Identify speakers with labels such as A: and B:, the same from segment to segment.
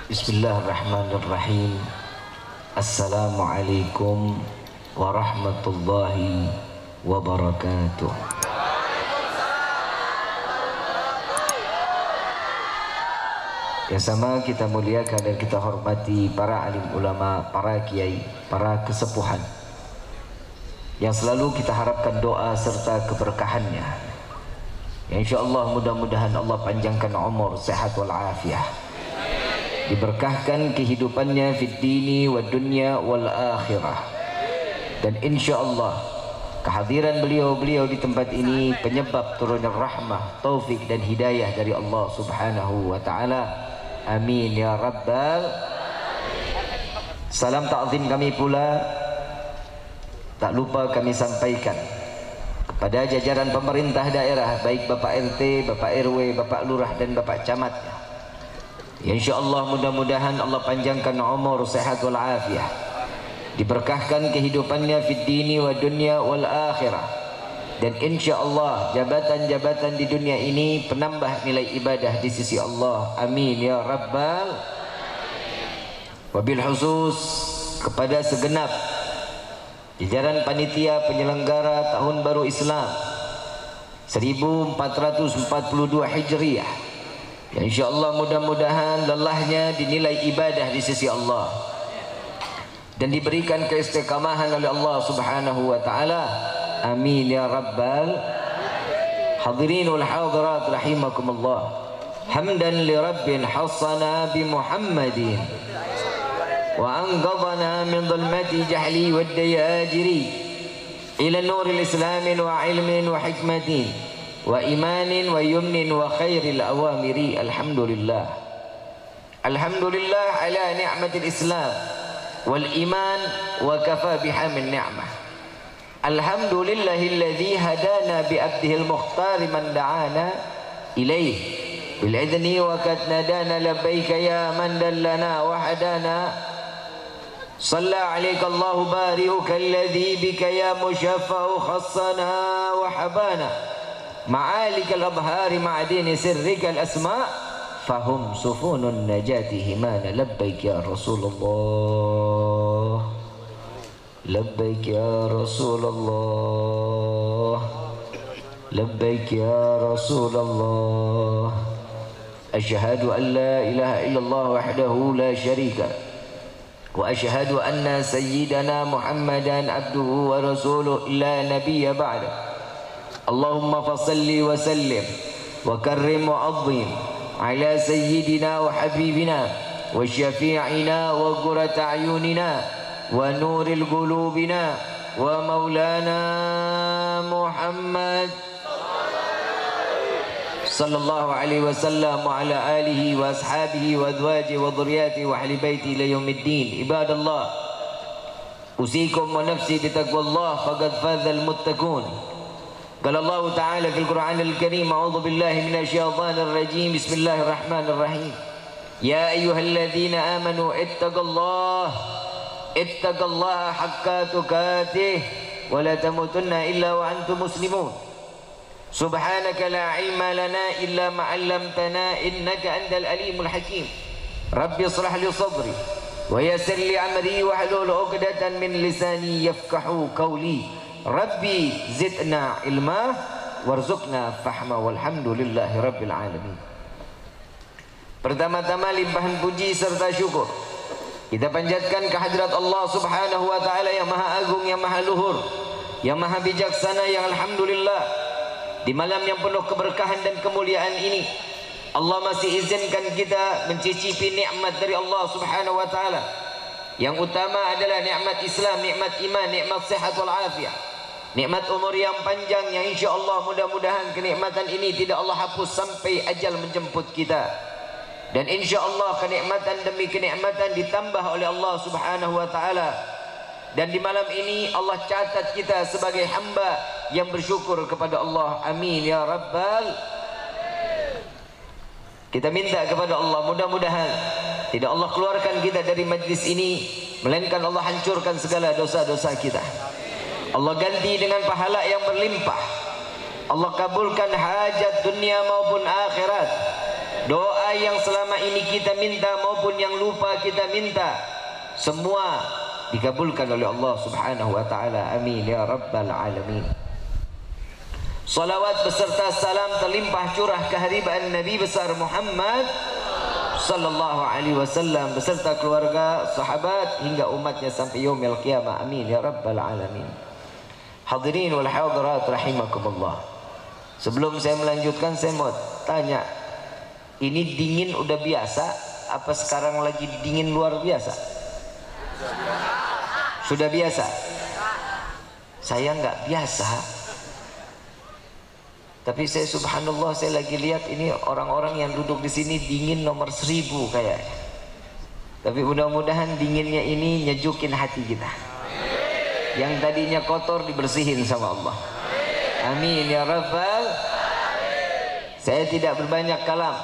A: Bismillahirrahmanirrahim. Assalamualaikum warahmatullahi wabarakatuh. Yang sama kita muliakan dan kita hormati para alim ulama, para kiai, para kesepuhan yang selalu kita harapkan doa serta keberkahannya. Ya, insyaallah mudah-mudahan Allah panjangkan umur, sehat wal afiah, diberkahkan kehidupannya fid dini wad dunya wal akhirah, dan insyaallah kehadiran beliau di tempat ini penyebab turunnya rahmah, taufik dan hidayah dari Allah Subhanahu wa taala. Amin ya rabbal. Salam ta'zim kami pula tak lupa kami sampaikan kepada jajaran pemerintah daerah, baik Bapak RT, Bapak RW, Bapak Lurah dan Bapak Camat. Ya, insyaallah mudah-mudahan Allah panjangkan umur, sehat wal afiah, diberkahkan kehidupannya fid dini wa dunya wal akhirah, dan insyaallah jabatan-jabatan di dunia ini penambah nilai ibadah di sisi Allah. Amin ya rabbal. Wabil khusus kepada segenap jajaran panitia penyelenggara Tahun Baru Islam 1442 Hijriah, ya, insyaallah mudah-mudahan lelahnya dinilai ibadah di sisi Allah dan diberikan keistiqamahan oleh Allah Subhanahu wa taala. Amin ya rabbal. Hadirin wal hadirat rahimakumullah. Hamdan li rabbin hassana bi Muhammadin wa anqadhana min dhulmati jahli wad dayajiri ila nuril islamin wa ilmin wa hikmatin wa imanin wa yumnin wa khairil awamiri. Alhamdulillah. Alhamdulillah ala ni'matil Islam wal iman wa kafa bihamil ni'mah. Alhamdulillahilladzi hadana bi abdihil mukhtar man da'ana ilaih bil idni wa kad nadana labbaika ya man dallana wa hadana. Shalla alayka Allahu bari'uka alladzi bika ya mushaffa'u khassana wa habana ma'alikal abhari ma'adini sirrikal asma' fahum sufunun najati himana. Labbaik ya Rasulullah, labbaik ya Rasulullah, labbaik ya Rasulullah. Asyhadu an la ilaha illallah wahdahu la syarika wa asyhadu anna sayyidana Muhammadan abduhu wa rasuluhu la nabiyya ba'da. Allahumma fasalli wa sallim wa karrim wa azim ala sayyidina wa habibina wa syafi'ina wa qurrata ayunina wa nuril qulubina wa maulana Muhammad sallallahu alaihi wasallam wa ala alihi wa ashabihi wa azwajihi wa dhurriyyatihi wa ahli baiti ila yaumiddin. Ibadallah, usikum wa nafsi bitaqwallah faqad fazal muttaqun. Qala Allah ta'ala fil Qur'anil Karim, a'udzu billahi minasy syaithanir rajim. Bismillahirrahmanirrahim. Ya ayyuhalladzina amanu ittaqullaha haqqa tuqatih wa la tamutunna illa wa antum muslimun. Subhanaka la ilma lana illa ma 'allamtana innaka antal alimul hakim. Rabbi ishrah li sadri wa yassir li amri wa hlul 'uqdatan min lisani yafqahu qawli. Rabbi zidna ilma warzuqna fahma walhamdulillahi rabbil alamin. Pertama-tama limpahan puji serta syukur kita panjatkan kehadirat Allah Subhanahu wa taala yang maha agung, yang maha luhur, yang maha bijaksana, yang alhamdulillah di malam yang penuh keberkahan dan kemuliaan ini Allah masih izinkan kita mencicipi nikmat dari Allah Subhanahu wa taala. Yang utama adalah nikmat Islam, nikmat iman, nikmat sehat wal afiah, nikmat umur yang panjang yang insyaallah mudah-mudahan kenikmatan ini tidak Allah hapus sampai ajal menjemput kita. Dan insyaallah kenikmatan demi kenikmatan ditambah oleh Allah Subhanahu wa taala. Dan di malam ini Allah catat kita sebagai hamba yang bersyukur kepada Allah. Amin ya rabbal. Kita minta kepada Allah mudah-mudahan tidak Allah keluarkan kita dari majlis ini, melainkan Allah hancurkan segala dosa-dosa kita. Allah ganti dengan pahala yang berlimpah. Allah kabulkan hajat dunia maupun akhirat. Doa yang selama ini kita minta maupun yang lupa kita minta, semua dikabulkan oleh Allah Subhanahu wa taala. Amin ya rabbal alamin. Salawat beserta salam terlimpah curah kehadiran Nabi besar Muhammad sallallahu alaihi wasallam beserta keluarga, sahabat hingga umatnya sampai yaumil qiyamah. Amin ya rabbal alamin. Hadirin wal hadirat rahimakumullah. Sebelum saya melanjutkan, saya mau tanya, ini dingin udah biasa apa sekarang lagi dingin luar biasa? Sudah biasa. Saya nggak biasa. Tapi saya subhanallah, saya lagi lihat ini orang-orang yang duduk di sini dingin nomor 1000 kayaknya. Tapi mudah-mudahan dinginnya ini nyejukin hati kita. Yang tadinya kotor dibersihin sama Allah. Amin ya rabbal. Saya tidak berbanyak kalam.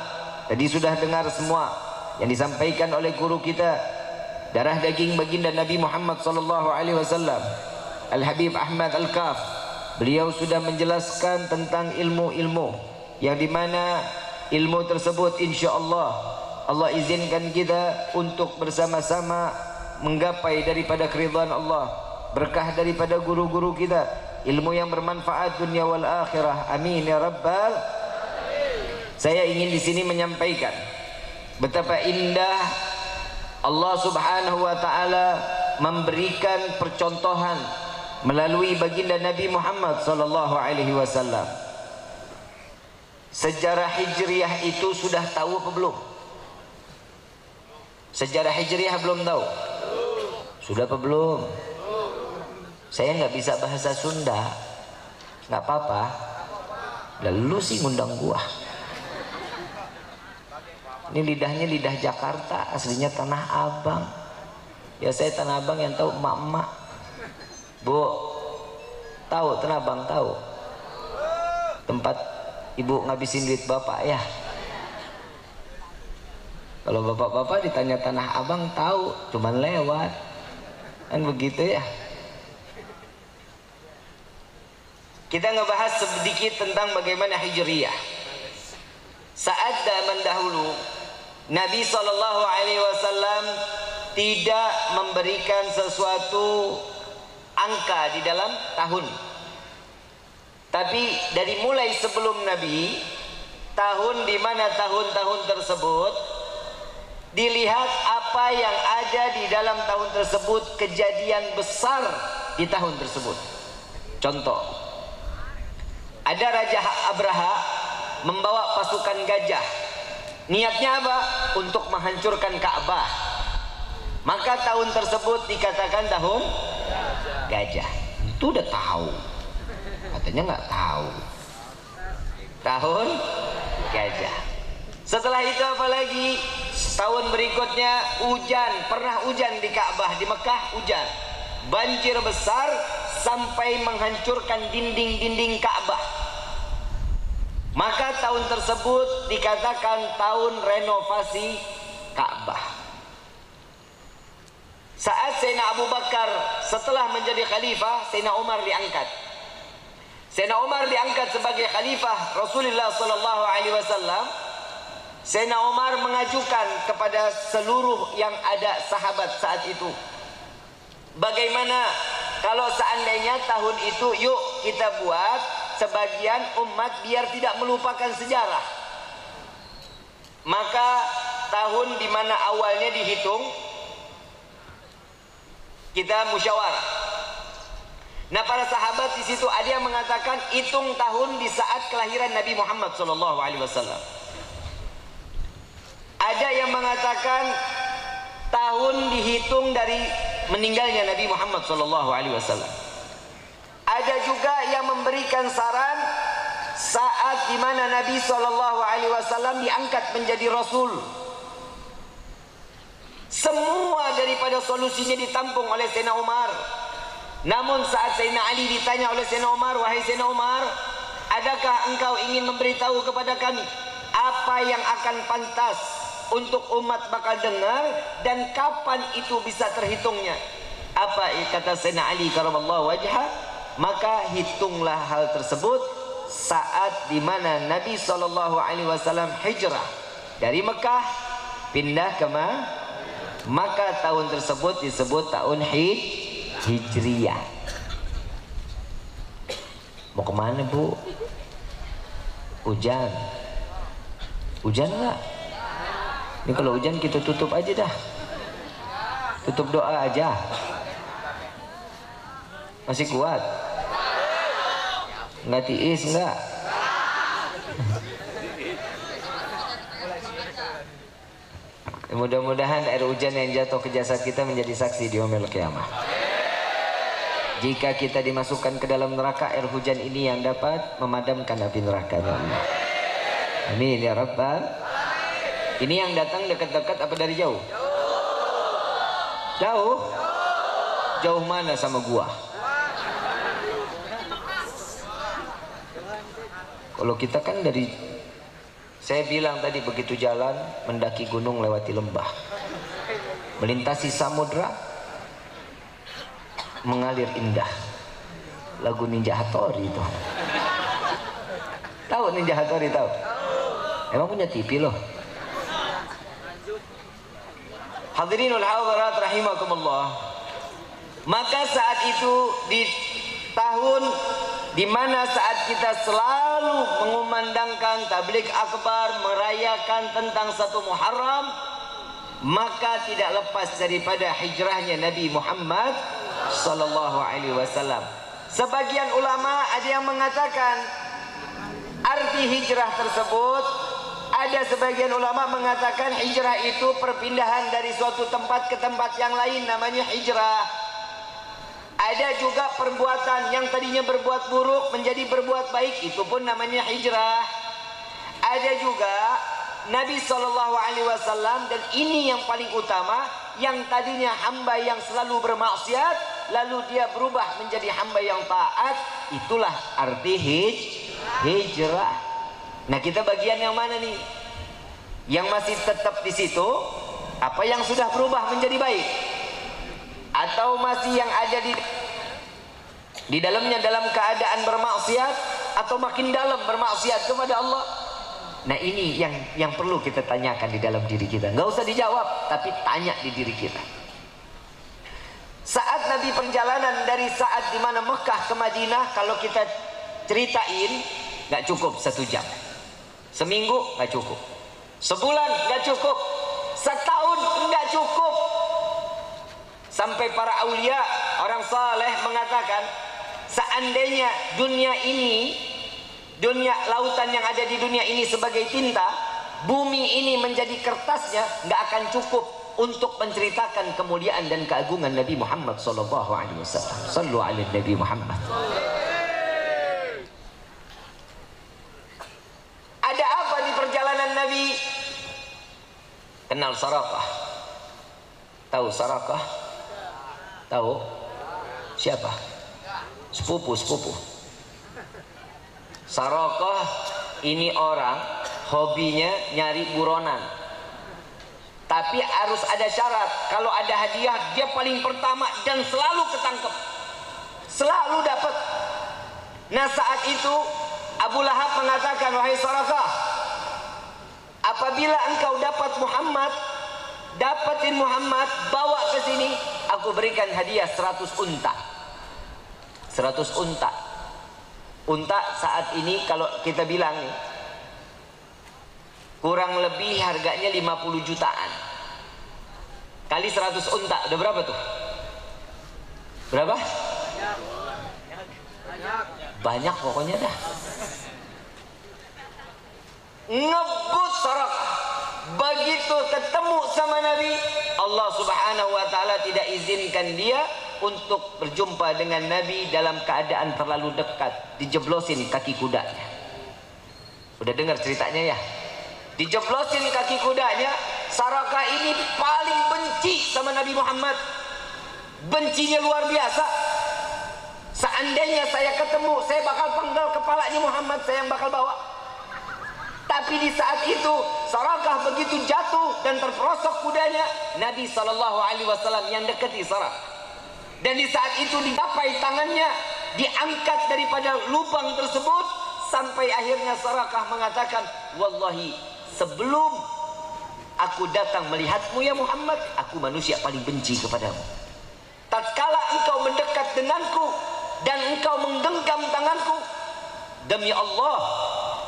A: Tadi sudah dengar semua yang disampaikan oleh guru kita, darah daging baginda Nabi Muhammad sallallahu alaihi wasallam, Al Habib Ahmad Al Kaf. Beliau sudah menjelaskan tentang ilmu-ilmu yang dimana ilmu tersebut insyaallah Allah izinkan kita untuk bersama-sama menggapai daripada keridhaan Allah, berkah daripada guru-guru kita, ilmu yang bermanfaat dunia wal akhirah. Amin ya rabbal. Saya ingin di sini menyampaikan betapa indah Allah Subhanahu wa taala memberikan percontohan melalui baginda Nabi Muhammad sallallahu alaihi wasallam. Sejarah Hijriah itu sudah tahu apa belum? Sejarah Hijriah belum tahu? Sudah apa belum? Saya nggak bisa bahasa Sunda, nggak apa-apa. Lalu sih ngundang gua. Ini lidahnya lidah Jakarta, aslinya Tanah Abang. Ya saya Tanah Abang yang tahu emak-emak. Bu, tahu Tanah Abang tahu? Tempat ibu ngabisin duit bapak ya. Kalau bapak-bapak ditanya Tanah Abang tahu, cuman lewat. Kan begitu ya. Kita ngebahas sedikit tentang bagaimana Hijriyah. Saat zaman dahulu Nabi SAW tidak memberikan sesuatu angka di dalam tahun. Tapi dari mulai sebelum Nabi, tahun di mana tahun-tahun tersebut dilihat apa yang ada di dalam tahun tersebut, kejadian besar di tahun tersebut. Contoh, ada Raja Abraha membawa pasukan gajah. Niatnya apa? Untuk menghancurkan Ka'bah. Maka tahun tersebut dikatakan tahun gajah. Itu udah tahu. Katanya nggak tahu. Tahun gajah. Setelah itu apa lagi? Tahun berikutnya hujan. Pernah hujan di Ka'bah, di Mekah hujan. Banjir besar sampai menghancurkan dinding-dinding Ka'bah. Maka tahun tersebut dikatakan tahun renovasi Ka'bah. Saat Sayyidina Abu Bakar setelah menjadi khalifah, Sayyidina Umar diangkat. Sayyidina Umar diangkat sebagai khalifah Rasulullah sallallahu alaihi wasallam. Sayyidina Umar mengajukan kepada seluruh yang ada sahabat saat itu, bagaimana kalau seandainya tahun itu yuk kita buat sebagian umat biar tidak melupakan sejarah. Maka tahun di mana awalnya dihitung, kita musyawarah. Nah, para sahabat di situ ada yang mengatakan hitung tahun di saat kelahiran Nabi Muhammad SAW. Ada yang mengatakan tahun dihitung dari meninggalnya Nabi Muhammad SAW. Ada juga yang memberikan saran saat di mana Nabi SAW diangkat menjadi Rasul. Semua daripada solusinya ditampung oleh Sayyidina Umar. Namun saat Sayyidina Ali ditanya oleh Sayyidina Umar, wahai Sayyidina Umar, adakah engkau ingin memberitahu kepada kami apa yang akan pantas untuk umat bakal dengar dan kapan itu bisa terhitungnya? Apa kata Sayyidina Ali karamallahu wajhah? Maka hitunglah hal tersebut saat di mana Nabi SAW hijrah Dari Mekah pindah ke maka tahun tersebut disebut tahun Hijriyah. Mau kemana Bu? Hujan nggak? Ini kalau hujan kita tutup aja dah, tutup doa aja. Masih kuat? Nggak tiis nggak? Mudah-mudahan air hujan yang jatuh ke jasad kita menjadi saksi di yaumil qiyamah. Jika kita dimasukkan ke dalam neraka, air hujan ini yang dapat memadamkan api neraka. Amin ya Rabbal. Ini yang datang dekat-dekat apa dari jauh? Jauh? Jauh mana sama gua? Kalau kita kan dari, saya bilang tadi, begitu jalan mendaki gunung, lewati lembah, melintasi samudra, mengalir indah. Lagu Ninja Hattori itu. Tahu Ninja Hattori, tahu? Emang punya TV loh. Hadirinul hadirat rahimakumullah. Maka saat itu di tahun di mana saat kita selalu mengumandangkan tabligh akbar, merayakan tentang 1 Muharram, maka tidak lepas daripada hijrahnya Nabi Muhammad sallallahu alaihi wasallam. Sebagian ulama ada yang mengatakan arti hijrah tersebut, ada sebagian ulama mengatakan hijrah itu perpindahan dari suatu tempat ke tempat yang lain, namanya hijrah. Ada juga perbuatan yang tadinya berbuat buruk menjadi berbuat baik, itu pun namanya hijrah. Ada juga Nabi SAW, dan ini yang paling utama, yang tadinya hamba yang selalu bermaksiat, lalu dia berubah menjadi hamba yang taat. Itulah arti hijrah. Nah, kita bagian yang mana nih? Yang masih tetap di situ, apa yang sudah berubah menjadi baik? Atau masih yang ada di dalamnya dalam keadaan bermaksiat, atau makin dalam bermaksiat kepada Allah? Nah, ini yang perlu kita tanyakan di dalam diri kita. Nggak usah dijawab, tapi tanya di diri kita. Saat Nabi perjalanan dari saat dimana Mekah ke Madinah, kalau kita ceritain nggak cukup 1 jam, seminggu nggak cukup, sebulan nggak cukup, setahun nggak cukup. Sampai para aulia, orang saleh mengatakan, seandainya dunia ini, dunia lautan yang ada di dunia ini sebagai tinta, bumi ini menjadi kertasnya, nggak akan cukup untuk menceritakan kemuliaan dan keagungan Nabi Muhammad sallallahu alaihi wasallam. Sallu ala Nabi Muhammad. Ada apa di perjalanan Nabi? Kenal Sarakah? Tahu Sarakah? Tahu? Siapa? Sepupu. Sarakah ini orang hobinya nyari buronan, tapi harus ada syarat. Kalau ada hadiah, dia paling pertama dan selalu ketangkep, selalu dapat. Nah, saat itu Abu Lahab mengatakan, wahai Sarakah, apabila engkau dapat Muhammad, dapatin Muhammad, bawa ke sini, aku berikan hadiah 100 unta. 100 unta. Unta saat ini kalau kita bilang nih, kurang lebih harganya 50 jutaan. Kali 100 unta, udah berapa tuh? Berapa? Banyak pokoknya dah. Ngebut Sarakah. Begitu ketemu sama Nabi, Allah Subhanahu wa taala tidak izinkan dia untuk berjumpa dengan Nabi dalam keadaan terlalu dekat. Dijeblosin kaki kudanya. Udah dengar ceritanya ya? Dijeblosin kaki kudanya. Sarakah ini paling benci sama Nabi Muhammad. Bencinya luar biasa. Seandainya saya ketemu, saya bakal penggal kepalanya Muhammad, saya yang bakal bawa. Tapi di saat itu Sarakah begitu jatuh dan terperosok kudanya, Nabi SAW yang dekati Sarakah. Dan di saat itu digapai tangannya, diangkat daripada lubang tersebut, sampai akhirnya Sarakah mengatakan, wallahi, sebelum aku datang melihatmu ya Muhammad, aku manusia paling benci kepadamu. Tatkala engkau mendekat denganku dan engkau menggenggam tanganku, demi Allah,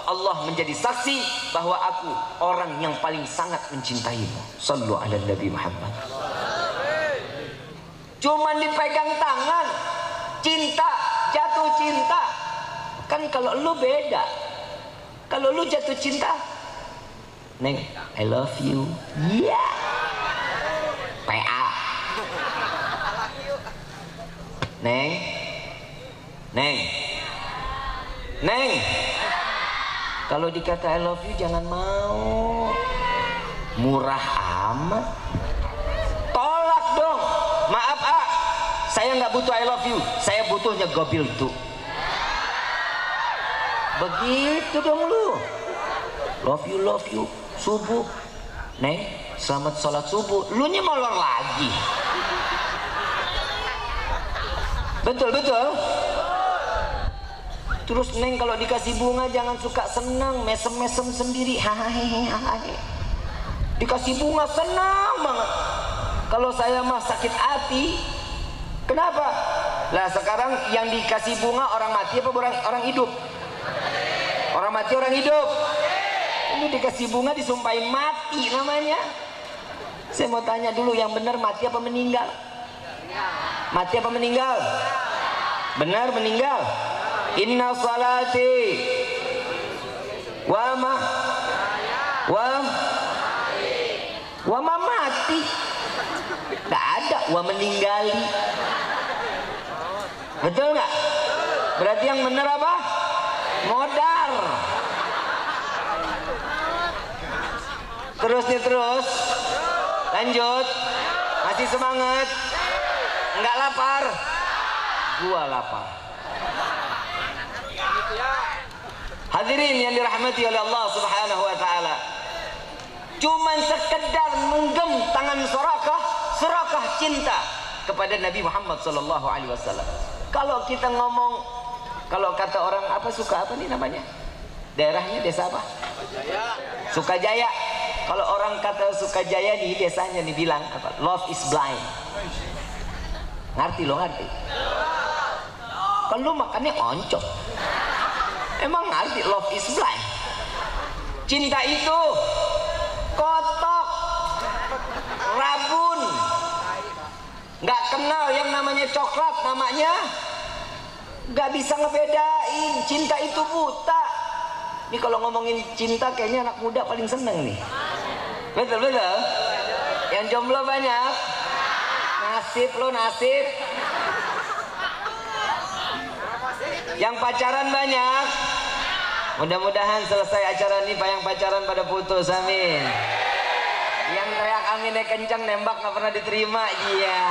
A: Allah menjadi saksi bahwa aku orang yang paling sangat mencintaimu. Sallu ala Nabi Muhammad. Cuman dipegang tangan, cinta, jatuh cinta. Kan kalau lu beda. Kalau lu jatuh cinta, Neng, I love you. Yeah. PA. Neng. Neng. Neng. Kalau dikata I love you jangan mau. Murah amat. Tolak dong. Maaf saya nggak butuh I love you. Saya butuhnya gobil tuh. Begitu dong lu. Love you. Subuh, Neng, selamat sholat subuh. Lu nya molor lagi. Betul. Terus Neng kalau dikasih bunga jangan suka senang, mesem-mesem sendiri. Hahaha. Dikasih bunga senang banget. Kalau saya mah sakit hati. Kenapa? Lah sekarang yang dikasih bunga orang mati apa orang hidup? Orang mati, orang hidup. Ini dikasih bunga disumpahin mati namanya. Saya mau tanya dulu, yang benar mati apa meninggal? Mati apa meninggal? Benar meninggal. Inna salati wa ma mati. Tidak ada wa meninggali. Betul nggak? Berarti yang benar apa? Modar. Terus lanjut. Masih semangat? Enggak lapar? Gua lapar. Hadirin yang dirahmati oleh Allah Subhanahu wa taala. Cuman sekedar menggem tangan serakah cinta kepada Nabi Muhammad sallallahu alaihi wasallam. Kalau kita ngomong, kalau kata orang apa suka apa nih namanya? Daerahnya desa apa? Sukajaya. Kalau orang kata Sukajaya di desanya dibilang apa? Love is blind. Ngerti lo, ngerti? Kan lu makannya oncom. Emang ngerti love is blind? Cinta itu kotok, rabun, nggak kenal yang namanya coklat, namanya nggak bisa ngebedain. Cinta itu buta. Ini kalau ngomongin cinta kayaknya anak muda paling seneng nih. Betul. Yang jomblo banyak. Nasib lo, nasib. Yang pacaran banyak. Mudah-mudahan selesai acara ini yang pacaran pada putus, amin. Yang teriak aminnya kencang nembak nggak pernah diterima, iya.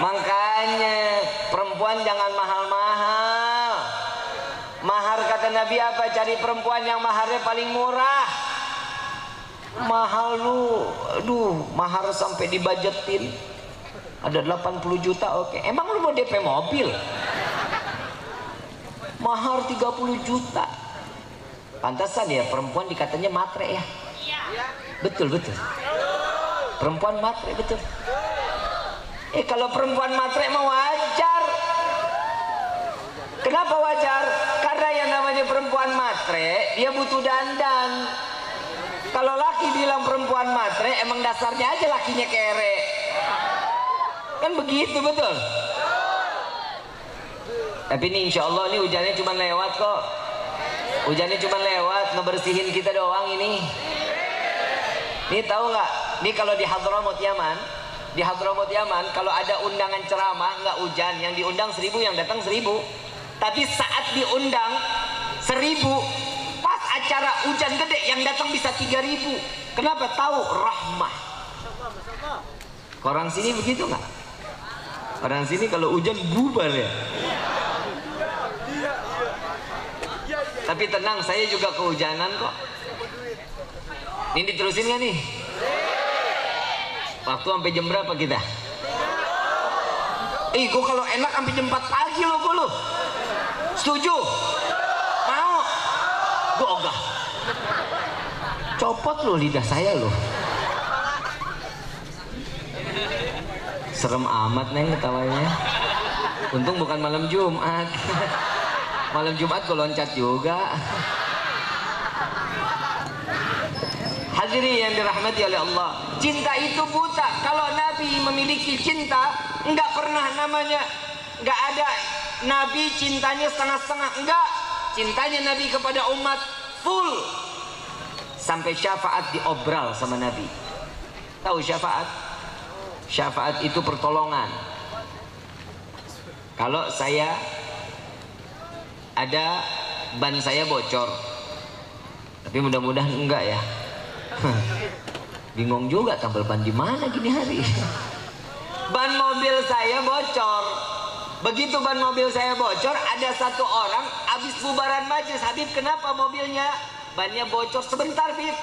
A: Makanya perempuan jangan mahal-mahal. Mahar kata Nabi apa? Cari perempuan yang maharnya paling murah. Mahal lu, aduh, mahar sampai dibajetin. Ada 80 juta, oke. Emang lu mau DP mobil? Mahar 30 juta. Pantasan ya perempuan dikatanya matre ya. Betul. Perempuan matre, betul. Kalau perempuan matre mah wajar. Kenapa wajar? Karena yang namanya perempuan matre, dia butuh dandan. Kalau laki bilang perempuan matre, emang dasarnya aja lakinya kere. Kan begitu, betul? Tapi ini insya Allah ini hujannya cuma lewat kok. Hujannya cuma lewat, ngebersihin kita doang ini. Ini tahu nggak? Ini kalau di Hadramut Yaman, kalau ada undangan ceramah nggak hujan, yang diundang 1000, yang datang 1000. Tapi saat diundang 1000, pas acara hujan gede yang datang bisa 3000. Kenapa? Tahu rahmah. Orang sini begitu nggak? Orang sini kalau hujan bubar ya. Tapi tenang, saya juga kehujanan kok. Ini diterusin nggak nih? Waktu sampai jam berapa kita? Gua kalau enak sampai jam 4 pagi lo. Setuju? copot loh lidah saya loh. Serem amat Neng ketawanya. Untung bukan malam Jumat. Malam Jumat kok loncat juga. Hadirin yang dirahmati oleh Allah, cinta itu buta. Kalau Nabi memiliki cinta, enggak pernah namanya, enggak ada Nabi cintanya setengah-setengah, enggak. Cintanya Nabi kepada umat full. Sampai syafaat diobral sama Nabi. Tahu syafaat? Syafaat itu pertolongan. Kalau saya ada ban saya bocor, tapi mudah-mudahan enggak ya. Bingung juga tampil ban di mana gini hari. Ban mobil saya bocor. Begitu ban mobil saya bocor, ada satu orang habis bubaran majelis, Habib kenapa mobilnya bannya bocor? Sebentar Habib.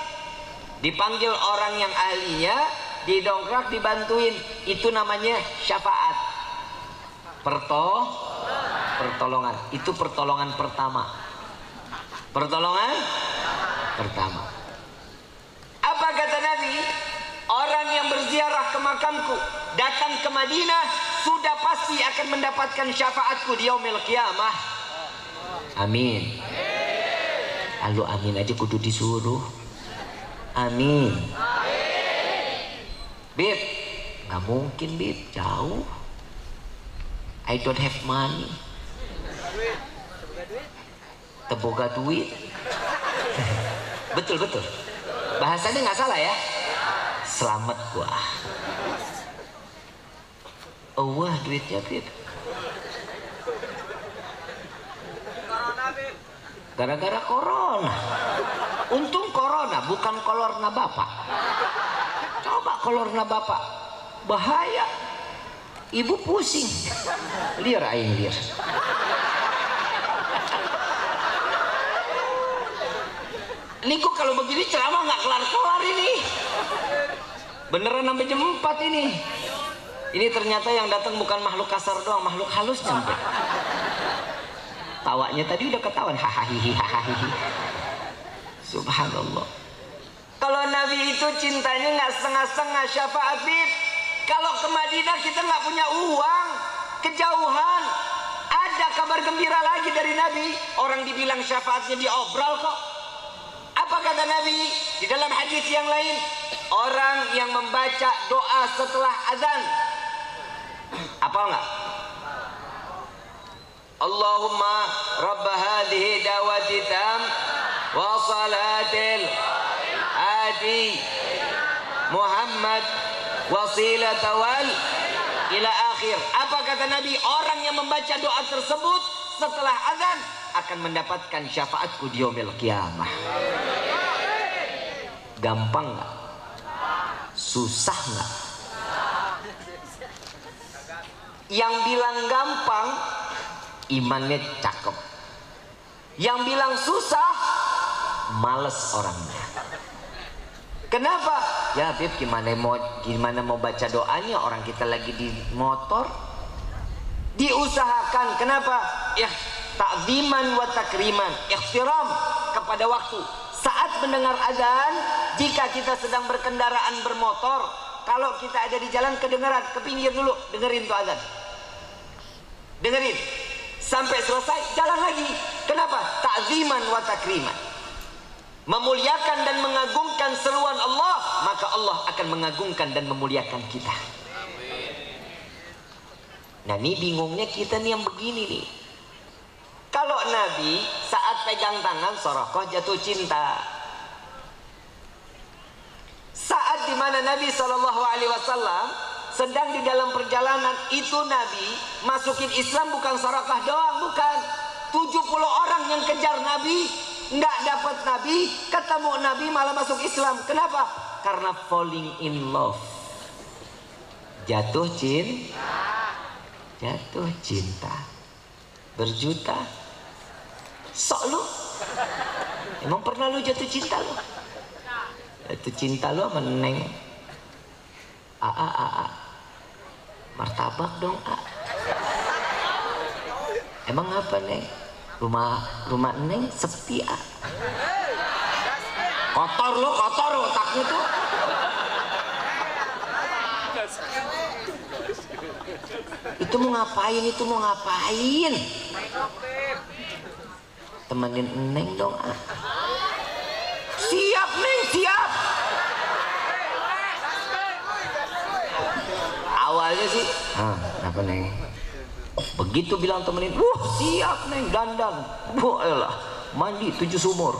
A: Dipanggil orang yang ahlinya, didongkrak, dibantuin. Itu namanya syafaat. Pertolongan. Itu pertolongan pertama. Pertolongan pertama. Apa kata Nabi? Orang yang berziarah ke makamku, datang ke Madinah, sudah pasti akan mendapatkan syafaatku di yaumil qiyamah. Amin. Lalu amin aja kudu disuruh. Amin. Bib, nggak mungkin Bib, jauh. I don't have money. Teboga duit. Betul. Bahasanya nggak salah ya. Selamat gua. Oh wah duitnya Bib. Gara-gara corona. Untung corona bukan kolorna bapak. Coba kolorna bapak, bahaya. Ibu pusing. Liar aing liar. Niku kalau begini ceramah nggak kelar-kelar ini. Beneran sampai jam 4 ini. Ini ternyata yang datang bukan makhluk kasar doang, makhluk halus nyampe. Tawanya tadi udah ketahuan, hahaha. Subhanallah. Kalau Nabi itu cintanya nggak setengah-setengah, syafaat Bib. Kalau ke Madinah kita nggak punya uang, kejauhan. Ada kabar gembira lagi dari Nabi. Orang dibilang syafaatnya diobral kok. Apa kata Nabi di dalam hadis yang lain? Orang yang membaca doa setelah azan. Apa enggak? Allahumma rabb hadhihi da'wati tam wa salatil ati Muhammad wasilata wal ila akhir. Apa kata Nabi? Orang yang membaca doa tersebut setelah azan akan mendapatkan syafaatku di yaumil qiyamah. Gampang nggak? Susah nggak? Yang bilang gampang imannya cakep. Yang bilang susah males orangnya. Kenapa? Ya Bib, gimana mau baca doanya, orang kita lagi di motor. Diusahakan. Kenapa? Ya ta'ziman wa takriman, ihtiram kepada waktu. Saat mendengar azan, jika kita sedang berkendaraan bermotor, kalau kita ada di jalan kedengaran, ke pinggir dulu, dengerin tuh azan. Dengerin sampai selesai, jalan lagi. Kenapa? Ta'ziman wa takriman. Memuliakan dan mengagungkan seruan Allah, maka Allah akan mengagungkan dan memuliakan kita. Nah, ini bingungnya kita nih yang begini nih. Kalau Nabi saat pegang tangan Sorokoh jatuh cinta. Saat dimana Nabi SAW sedang di dalam perjalanan itu, Nabi masukin Islam bukan Sorokoh doang, bukan. 70 orang yang kejar Nabi, nggak dapat Nabi, ketemu Nabi malah masuk Islam. Kenapa? Karena falling in love. Jatuh cinta. Berjuta. Sok lu. Emang pernah lu jatuh cinta lu? Jatuh cinta lu sama Neng. Martabak dong, Emang apa Neng? Rumah Neng sepi, Kotor lo, kotor otaknya tuh. Itu mau ngapain, itu mau ngapain? Temenin Neng dong ah. Siap Neng, siap. Awalnya sih, apa Neng? Begitu bilang temenin, siap Neng, dandan. Elah, mandi 7 sumur.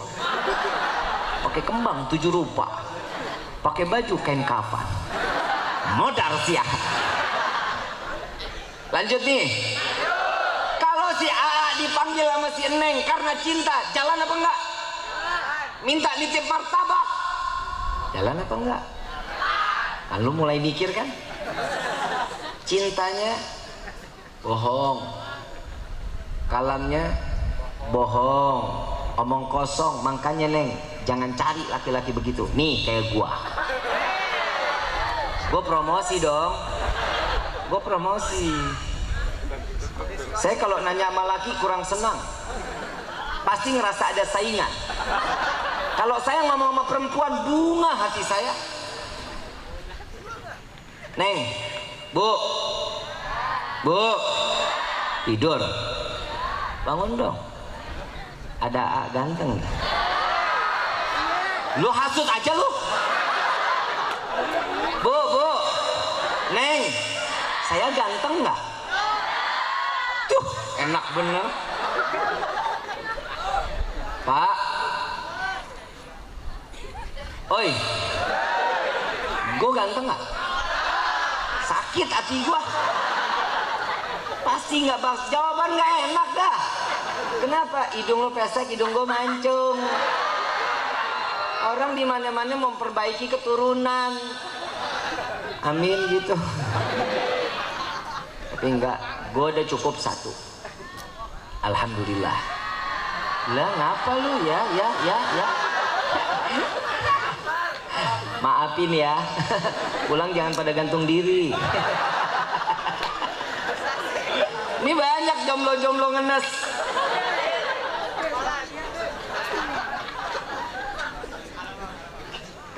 A: Pakai kembang 7 rupa. Pakai baju kain kafan. Modar siap. Lanjut nih. Kalau si AA dipanggil sama si Neng karena cinta, jalan apa enggak? Minta nitip martabak, jalan apa enggak? Lalu mulai mikir kan? Cintanya bohong, kalamnya bohong, omong kosong. Makanya Neng, jangan cari laki-laki begitu. Nih kayak gua promosi dong. Gue promosi. Saya kalau nanya sama laki kurang senang, pasti ngerasa ada saingan. Kalau saya ngomong sama perempuan, bunga hati saya. Neng, bu, tidur, bangun dong. Ada ganteng. Lu hasut aja lu. Bu, Neng, saya ganteng nggak? Tuh, enak bener. Pak, oi, gue ganteng nggak? Sakit hati gue. Pasti nggak bang, jawaban nggak enak dah. Kenapa? Hidung lo pesek, hidung gue mancung. Orang di mana-mana memperbaiki keturunan. Amin gitu. Tapi enggak, gue udah cukup 1. Alhamdulillah. Lah ngapa lu ya. Maafin ya. Pulang jangan pada gantung diri. Ini banyak jomblo-jomblo ngenes.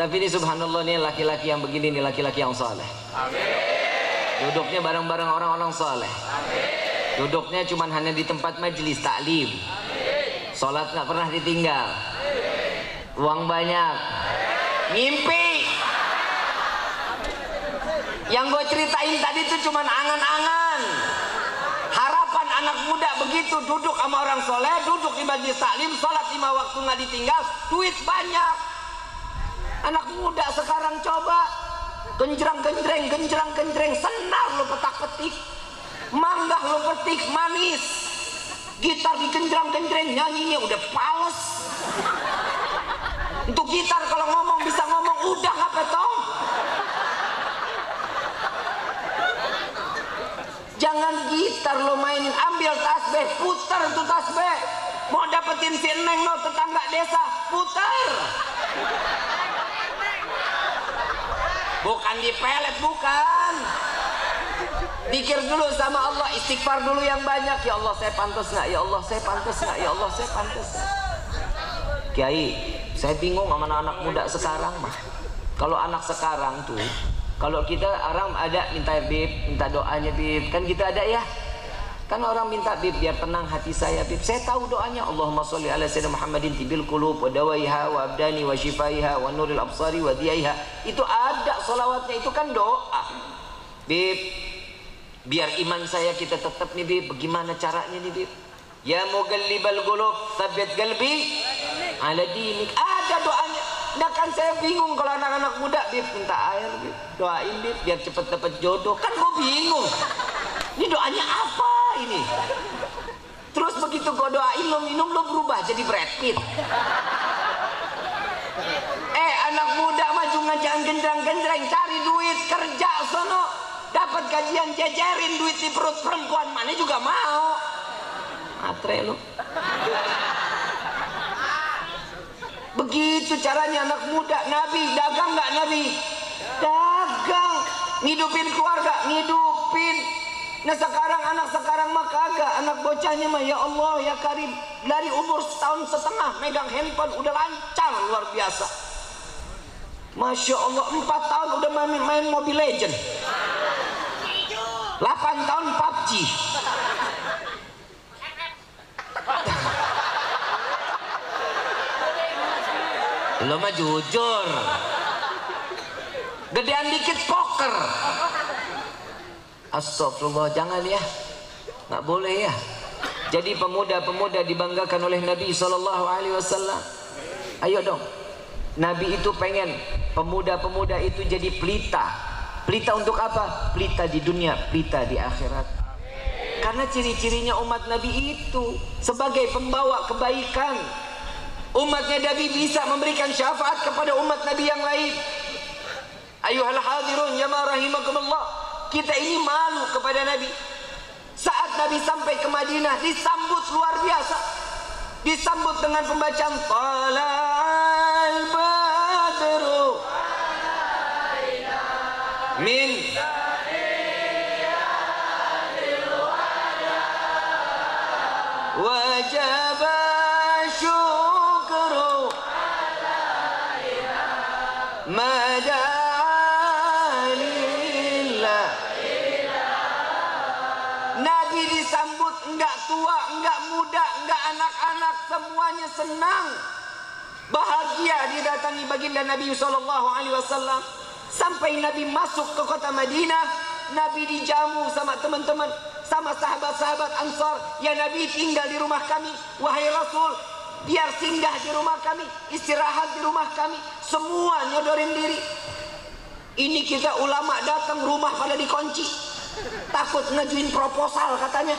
A: Tapi ini subhanallah, nih laki-laki yang begini nih laki-laki yang saleh. Duduknya bareng-bareng orang-orang saleh. Duduknya cuman hanya di tempat majelis taklim. Sholat nggak pernah ditinggal. Uang banyak. Mimpi. Yang gue ceritain tadi itu cuman angan-angan. Harapan anak muda begitu, duduk sama orang soleh, duduk di majelis taklim, sholat 5 waktu nggak ditinggal, duit banyak. Anak muda sekarang coba genjreng, senar lo petak-petik, manggah lo petik, manis, gitar digenjreng, nyanyinya udah pales. Untuk gitar kalau ngomong bisa ngomong udah apa tong. Jangan gitar lo mainin, ambil tasbih, putar tuh tasbih. Mau dapetin si Neng lo tetangga desa, putar. Bukan dipelet, bukan. Dikir dulu sama Allah, istighfar dulu yang banyak. Ya Allah saya pantas nggak? Ya Allah saya pantas nggak? Ya Allah saya pantas. Kiai, saya bingung sama anak muda sekarang mah. Kalau anak sekarang tuh, kalau kita orang ada minta bib, minta doanya bib, kan kita ada ya. Kan orang minta bib biar tenang hati saya bib. Saya tahu doanya. Allahumma sholli ala sayyidina Muhammadin tibil qulub wa dawaiha wa abdani wa shifaiha wa nuril absari wa diyaiha. Itu ada sholawatnya, itu kan doa. Bib, biar iman saya kita tetap nih bib. Bagaimana caranya nih bib? Ya muqallibal qulub tsabbit qalbi ala dinik. Ada doanya. Nah kan saya bingung kalau anak-anak muda bib minta air bib, doain bib biar cepet dapat jodoh. Kan gue bingung. Ini doanya apa ini? Terus begitu gue doain lo minum, lo berubah jadi Brad Pitt. Anak muda maju jangan genjreng-genjreng, cari duit, kerja sono, dapat gajian, jajarin duit di perut perempuan mana juga mau. Matre lo. Begitu caranya anak muda. Nabi dagang nggak Nabi? Dagang, ngidupin keluarga, ngidupin. Nah sekarang anak sekarang mah kagak, anak bocahnya mah ya Allah ya Karim, dari umur 1,5 tahun megang handphone udah lancar luar biasa. Masya Allah, 4 tahun udah main Mobile Legend, 8 tahun PUBG. Lo mah jujur, gedean dikit poker. Astagfirullah, jangan ya, nggak boleh ya. Jadi pemuda-pemuda dibanggakan oleh Nabi SAW. Ayo dong, Nabi itu pengen pemuda-pemuda itu jadi pelita. Pelita untuk apa? Pelita di dunia, pelita di akhirat. Karena ciri-cirinya umat Nabi itu sebagai pembawa kebaikan. Umatnya Nabi bisa memberikan syafaat kepada umat Nabi yang lain. Ayuhal hadirun jamaah rahimakumullah, kita ini malu kepada Nabi. Saat Nabi sampai ke Madinah disambut luar biasa. Disambut dengan pembacaan Talal Badru min wajib syukru madalillah. Nabi disambut enggak tua, enggak muda, enggak anak-anak, semuanya senang, bahagia didatangi baginda Nabi SAW. Sampai Nabi masuk ke kota Madinah, Nabi dijamu sama teman-teman, sama sahabat-sahabat Ansar. Ya Nabi, tinggal di rumah kami, wahai Rasul, biar singgah di rumah kami, istirahat di rumah kami. Semua nyodorin diri. Ini kita ulama datang, rumah pada dikunci, takut ngajuin proposal katanya.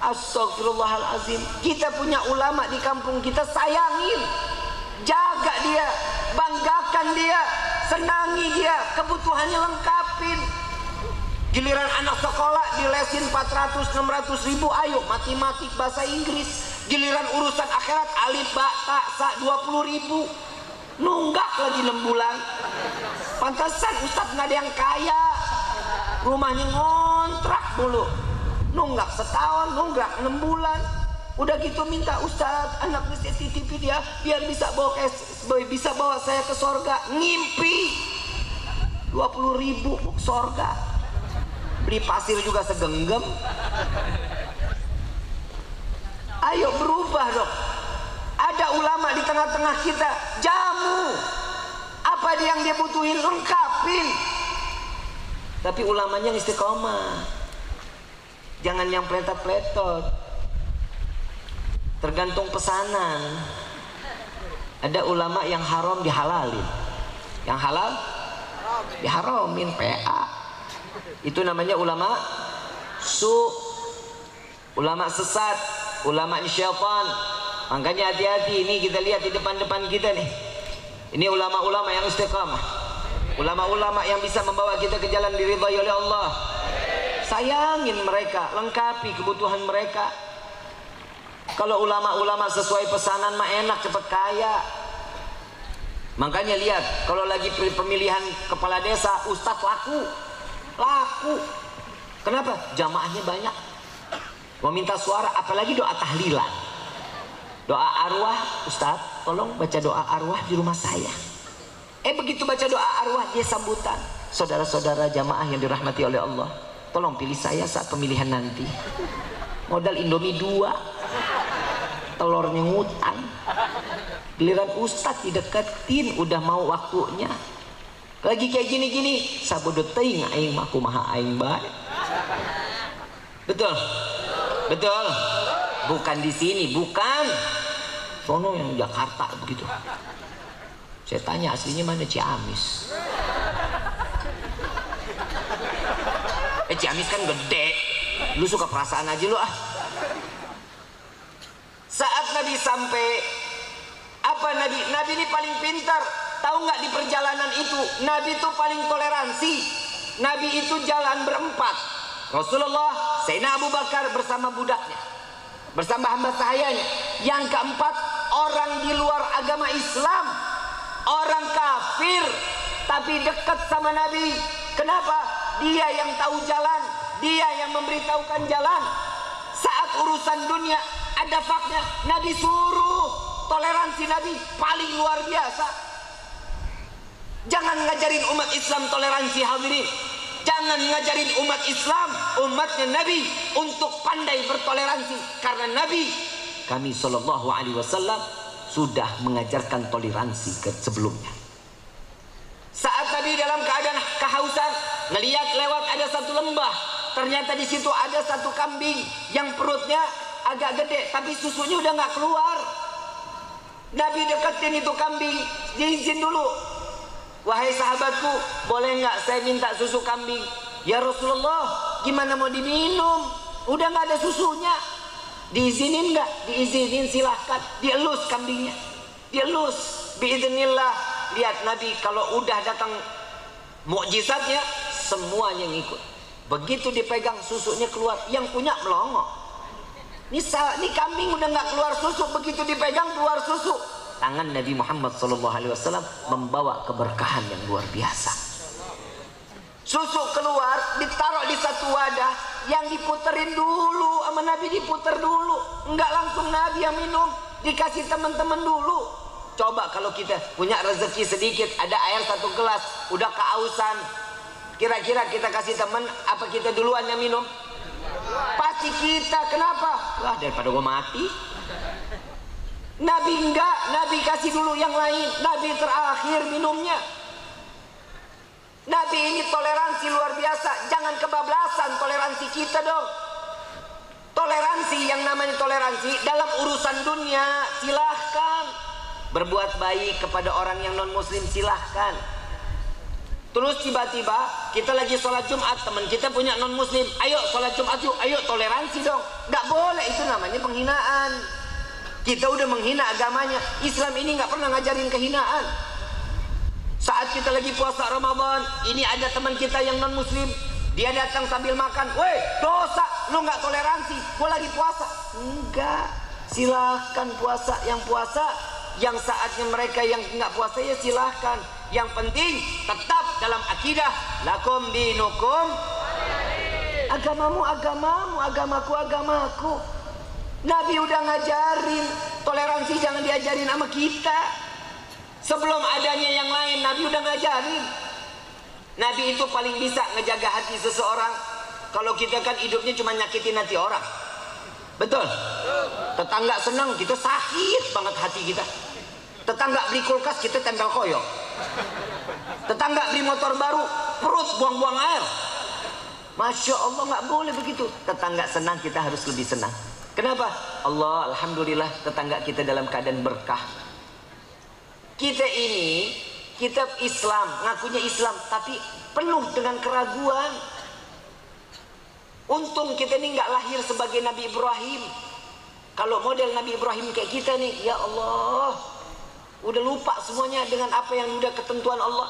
A: Astagfirullahalazim. Kita punya ulama di kampung kita, sayangin, jaga dia, banggakan dia, senangi dia, kebutuhannya lengkapin. Giliran anak sekolah dilesin 400-600 ribu, ayo matematik bahasa Inggris. Giliran urusan akhirat alif ba ta sa 20 ribu, nunggak lagi 6 bulan. Pantesan Ustadz nggak ada yang kaya, rumahnya ngontrak mulu, nunggak setahun, nunggak 6 bulan. Udah gitu minta Ustadz, anak bisa titipi dia biar bisa bawa saya ke sorga. Ngimpi 20 ribu ke sorga, beli pasir juga segenggam. Ayo berubah dong. Ada ulama di tengah-tengah kita, jamu apa yang dia butuhin lengkapin. Tapi ulamanya istiqomah, jangan yang pletot-pletot, tergantung pesanan. Ada ulama yang haram dihalalin, yang halal diharamin. PA itu namanya ulama ulama sesat, ulama syaitan. Makanya hati-hati, ini kita lihat di depan-depan kita nih, ini ulama-ulama yang istiqamah, ulama-ulama yang bisa membawa kita ke jalan diridhai oleh Allah. Sayangin mereka, lengkapi kebutuhan mereka. Kalau ulama-ulama sesuai pesanan mah enak, cepat kaya. Makanya lihat, kalau lagi pemilihan kepala desa, ustadz laku. Kenapa? Jamaahnya banyak, mau minta suara, apalagi doa tahlilan, doa arwah. Ustadz, tolong baca doa arwah di rumah saya. Begitu baca doa arwah, dia sambutan, saudara-saudara jamaah yang dirahmati oleh Allah, tolong pilih saya saat pemilihan nanti. Modal Indomie 2, telurnya ngutang. Giliran ustadz dideketin, udah mau waktunya, lagi kayak gini-gini, sabodot teuing aing mah kumaha aing bae. Betul? Betul? Bukan di sini, bukan. Sono yang Jakarta begitu. Saya tanya aslinya mana, Ciamis. Ciamis kan gede. Lu suka perasaan aja lu ah. Saat Nabi sampai, apa Nabi ini paling pintar. Tahu nggak, di perjalanan itu Nabi itu paling toleransi. Nabi itu jalan berempat. Rasulullah, Sayyidina Abu Bakar bersama budaknya, bersama hamba sahayanya. Yang keempat, orang di luar agama Islam, orang kafir, tapi dekat sama Nabi. Kenapa? Dia yang tahu jalan, dia yang memberitahukan jalan. Saat urusan dunia ada fakta, Nabi suruh. Toleransi Nabi paling luar biasa. Jangan ngajarin umat Islam toleransi, hadirin. Jangan ngajarin umat Islam, umatnya Nabi, untuk pandai bertoleransi. Karena Nabi kami sallallahu alaihi wasallam sudah mengajarkan toleransi sebelumnya. Saat tadi dalam keadaan kehausan, ngelihat lewat ada satu lembah, ternyata di situ ada satu kambing yang perutnya agak gede, tapi susunya udah nggak keluar. Nabi deketin itu kambing, diizin dulu. Wahai sahabatku, boleh nggak saya minta susu kambing? Ya Rasulullah, gimana mau diminum? Udah nggak ada susunya. Diizinin nggak? Diizinin, silahkan. Dielus kambingnya, dielus. Biiznillah. Lihat Nabi kalau udah datang mukjizatnya, semuanya ngikut. Begitu dipegang susunya keluar, yang punya melongo. Ini kambing udah nggak keluar susu, begitu dipegang keluar susu. Tangan Nabi Muhammad SAW membawa keberkahan yang luar biasa. Susu keluar, ditaruh di satu wadah, yang diputerin dulu sama Nabi, diputer dulu, enggak langsung Nabi yang minum, dikasih teman-teman dulu. Coba kalau kita punya rezeki sedikit, ada air satu gelas, udah kehausan, kira-kira kita kasih teman apa kita duluan yang minum? Pasti kita. Kenapa? Wah, daripada gua mati. Nabi enggak, Nabi kasih dulu yang lain. Nabi terakhir minumnya. Nabi ini toleransi luar biasa. Jangan kebablasan toleransi kita dong. Toleransi, yang namanya toleransi dalam urusan dunia, silahkan. Berbuat baik kepada orang yang non muslim, silahkan. Terus tiba-tiba kita lagi sholat Jumat, teman kita punya non muslim, ayo sholat Jumat yuk, ayo toleransi dong. Nggak boleh, itu namanya penghinaan. Kita udah menghina agamanya. Islam ini nggak pernah ngajarin kehinaan. Saat kita lagi puasa Ramadan, ini ada teman kita yang non muslim, dia datang sambil makan, weh dosa, lu nggak toleransi, gua lagi puasa. Enggak, silahkan puasa yang puasa, yang saatnya mereka yang nggak puasa ya silahkan. Yang penting tetap dalam akidah, lakum dinukum, agamamu agamamu, agamaku agamaku. Nabi udah ngajarin toleransi, jangan diajarin sama kita. Sebelum adanya yang lain, Nabi udah ngajarin. Nabi itu paling bisa ngejaga hati seseorang. Kalau kita kan hidupnya cuma nyakitin hati orang, betul? Tetangga senang, kita sakit banget hati kita. Tetangga beli kulkas, kita tempel koyok. Tetangga beli motor baru, perut buang-buang air. Masya Allah, nggak boleh begitu. Tetangga senang, kita harus lebih senang. Kenapa? Allah, alhamdulillah tetangga kita dalam keadaan berkah. Kita ini, kita Islam, ngakunya Islam, tapi penuh dengan keraguan. Untung kita ini nggak lahir sebagai Nabi Ibrahim. Kalau model Nabi Ibrahim kayak kita nih, ya Allah, udah lupa semuanya dengan apa yang udah ketentuan Allah.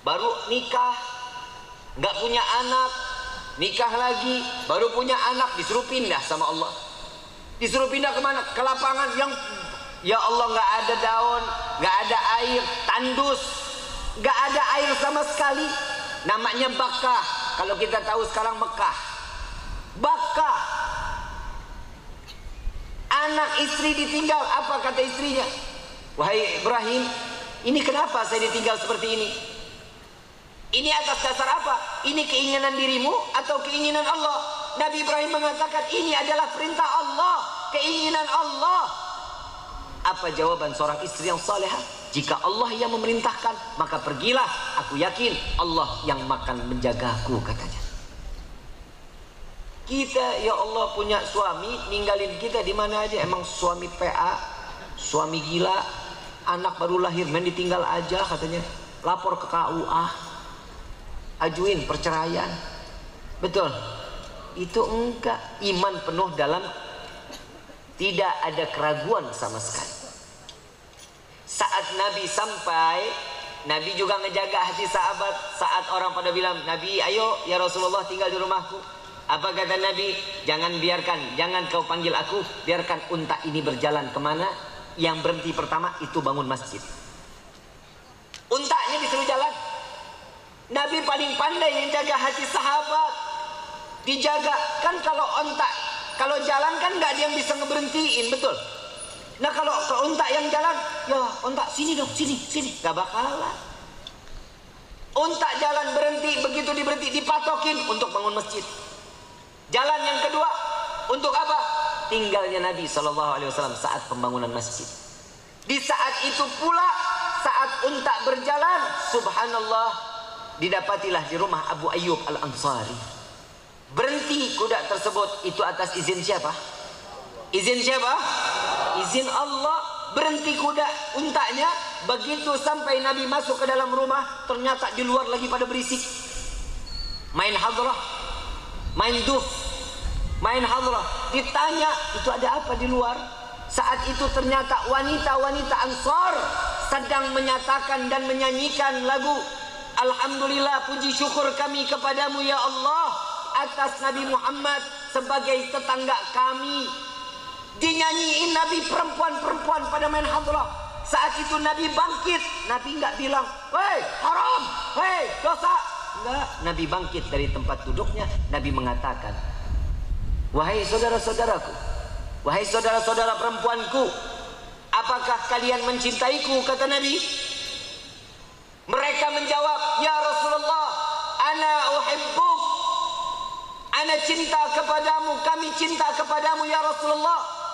A: Baru nikah, nggak punya anak, nikah lagi, baru punya anak, disuruh pindah sama Allah. Disuruh pindah kemana? Ke lapangan yang, ya Allah, nggak ada daun, nggak ada air, tandus, nggak ada air sama sekali. Namanya Bakkah. Kalau kita tahu sekarang Mekah, Bakkah. Anak istri ditinggal, apa kata istrinya? Wahai Ibrahim, ini kenapa saya ditinggal seperti ini? Ini atas dasar apa? Ini keinginan dirimu atau keinginan Allah? Nabi Ibrahim mengatakan ini adalah perintah Allah, keinginan Allah. Apa jawaban seorang istri yang salehah? Jika Allah yang memerintahkan, maka pergilah. Aku yakin Allah yang akan menjagaku, katanya. Kita, ya Allah, punya suami ninggalin kita di mana aja. Emang suami PA, suami gila, anak baru lahir main ditinggal aja, katanya. Lapor ke KUA, ajuin perceraian. Betul? Itu enggak. Iman penuh dalam, tidak ada keraguan sama sekali. Saat Nabi sampai, Nabi juga ngejaga hati sahabat. Saat orang pada bilang, Nabi ayo ya Rasulullah tinggal di rumahku. Apa kata Nabi? Jangan biarkan, jangan kau panggil aku, biarkan unta ini berjalan kemana. Yang berhenti pertama itu bangun masjid. Untanya disuruh jalan. Nabi paling pandai yang jaga hati sahabat. Dijaga. Kan kalau unta, kalau jalan kan nggak ada yang bisa ngeberhentiin, betul? Nah kalau ke unta yang jalan, ya unta sini dong, sini, sini, gak bakalan. Unta jalan berhenti, begitu diberhenti dipatokin untuk bangun masjid. Jalan yang kedua untuk apa? Tinggalnya Nabi SAW saat pembangunan masjid. Di saat itu pula, saat unta berjalan, subhanallah, didapatilah di rumah Abu Ayyub Al-Ansari. Berhenti kuda tersebut, itu atas izin siapa? Izin siapa? Izin Allah. Berhenti kuda untanya. Begitu sampai Nabi masuk ke dalam rumah, ternyata di luar lagi pada berisik. Main hadrah, main duf, main hadrah. Ditanya, itu ada apa di luar? Saat itu ternyata wanita-wanita Ansar sedang menyatakan dan menyanyikan lagu Alhamdulillah, puji syukur kami kepadamu ya Allah atas Nabi Muhammad sebagai tetangga kami. Dinyanyiin Nabi, perempuan-perempuan pada main hadrah. Saat itu Nabi bangkit. Nabi enggak bilang, "Hei, haram, hei, dosa." Enggak, Nabi bangkit dari tempat duduknya. Nabi mengatakan, "Wahai saudara-saudaraku, wahai saudara-saudara perempuanku, apakah kalian mencintaiku?" Kata Nabi. Mereka menjawab, "Ya Rasulullah, ana uhibbuk." Ana cinta kepadamu, kami cinta kepadamu ya Rasulullah.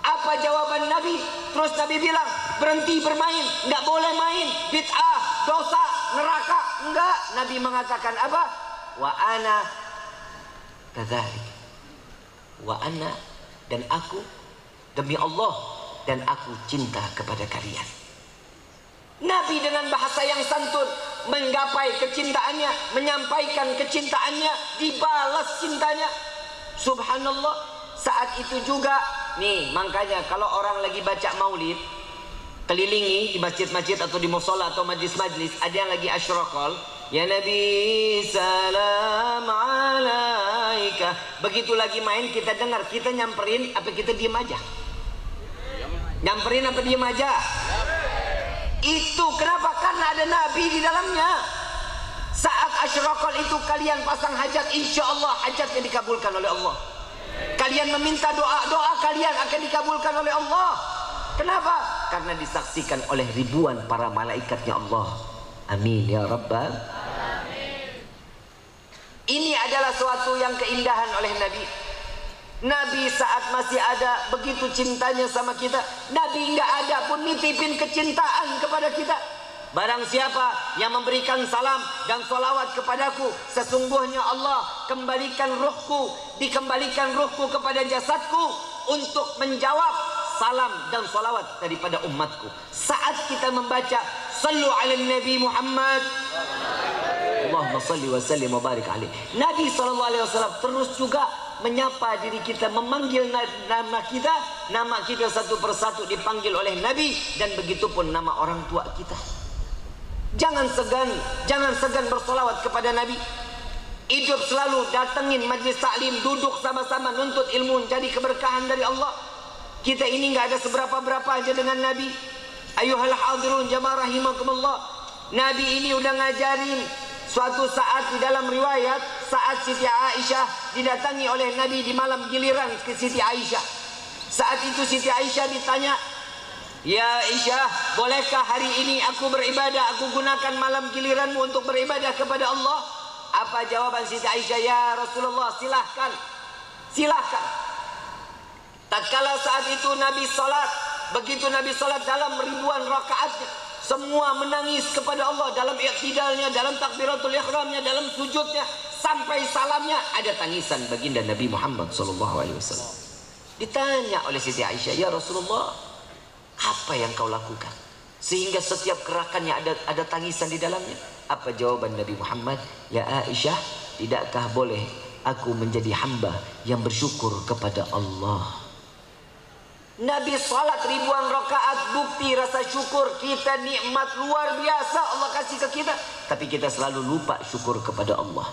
A: Apa jawaban Nabi? Terus Nabi bilang, berhenti bermain, enggak boleh main, bid'ah, dosa, neraka. Enggak. Nabi mengatakan apa? Wa ana kadzalik. Wa ana, dan aku, demi Allah, dan aku cinta kepada kalian. Nabi dengan bahasa yang santun menggapai kecintaannya, menyampaikan kecintaannya, dibalas cintanya. Subhanallah. Saat itu juga nih, makanya kalau orang lagi baca maulid, kelilingi di masjid-masjid atau di mushola atau majlis-majlis, ada yang lagi asyraqal, ya Nabi salam alaika. Begitu lagi main, kita dengar, kita nyamperin apa kita diem aja? Nyamperin apa diem aja? Itu kenapa? Karena ada Nabi di dalamnya. Saat asyraqal itu kalian pasang hajat, insya Allah hajatnya dikabulkan oleh Allah. Kalian meminta doa-doa kalian akan dikabulkan oleh Allah. Kenapa? Karena disaksikan oleh ribuan para malaikatnya Allah. Amin ya Rabbal. Ini adalah suatu yang keindahan oleh Nabi. Nabi saat masih ada begitu cintanya sama kita. Nabi nggak ada pun nitipin kecintaan kepada kita. Barang siapa yang memberikan salam dan salawat kepadaku, sesungguhnya Allah dikembalikan ruhku kepada jasadku untuk menjawab salam dan salawat daripada umatku. Saat kita membaca sallu ala Nabi Muhammad, Allahumma salli wa sallim wa barik alaih, Nabi SAW terus juga menyapa diri kita, memanggil nama kita satu persatu dipanggil oleh Nabi, dan begitupun nama orang tua kita. Jangan segan bersolawat kepada Nabi. Hidup selalu datengin majlis taklim, duduk sama-sama nuntut ilmu, jadi keberkahan dari Allah. Kita ini nggak ada seberapa-berapa aja dengan Nabi. Ayuhal hadirun jamaah rahimakumullah. Nabi ini udah ngajarin. Suatu saat di dalam riwayat, saat Siti Aisyah didatangi oleh Nabi di malam giliran ke Siti Aisyah. Saat itu Siti Aisyah ditanya, "Ya Aisyah, bolehkah hari ini aku beribadah, aku gunakan malam giliranmu untuk beribadah kepada Allah?" Apa jawaban Siti Aisyah? "Ya Rasulullah, silahkan, silahkan." Tatkala saat itu Nabi salat, begitu Nabi salat dalam ribuan rakaatnya, semua menangis kepada Allah dalam iktidalnya, dalam takbiratul ihramnya, dalam sujudnya, sampai salamnya ada tangisan baginda Nabi Muhammad SAW. Ditanya oleh Siti Aisyah, "Ya Rasulullah, apa yang kau lakukan sehingga setiap gerakannya ada tangisan di dalamnya?" Apa jawaban Nabi Muhammad? "Ya Aisyah, tidakkah boleh aku menjadi hamba yang bersyukur kepada Allah?" Nabi salat ribuan rakaat, bukti rasa syukur kita, nikmat luar biasa Allah kasih ke kita, tapi kita selalu lupa syukur kepada Allah.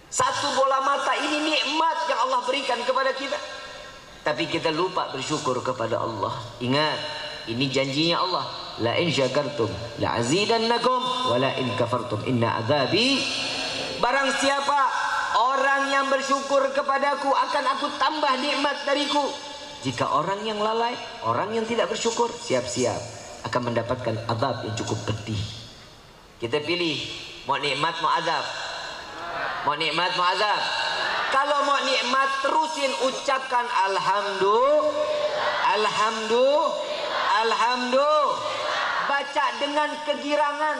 A: Satu bola mata ini nikmat yang Allah berikan kepada kita, tapi kita lupa bersyukur kepada Allah. Ingat, ini janjinya Allah, la in syakartum la azidannakum wa la in kafartum inna adzabi. Barang siapa orang yang bersyukur kepadaku, akan aku tambah nikmat dariku. Jika orang yang lalai, orang yang tidak bersyukur, siap-siap akan mendapatkan azab yang cukup pedih. Kita pilih mau nikmat mau azab. Mau nikmat mau azab. Kalau mau nikmat terusin ucapkan alhamdulillah. Baca dengan kegirangan.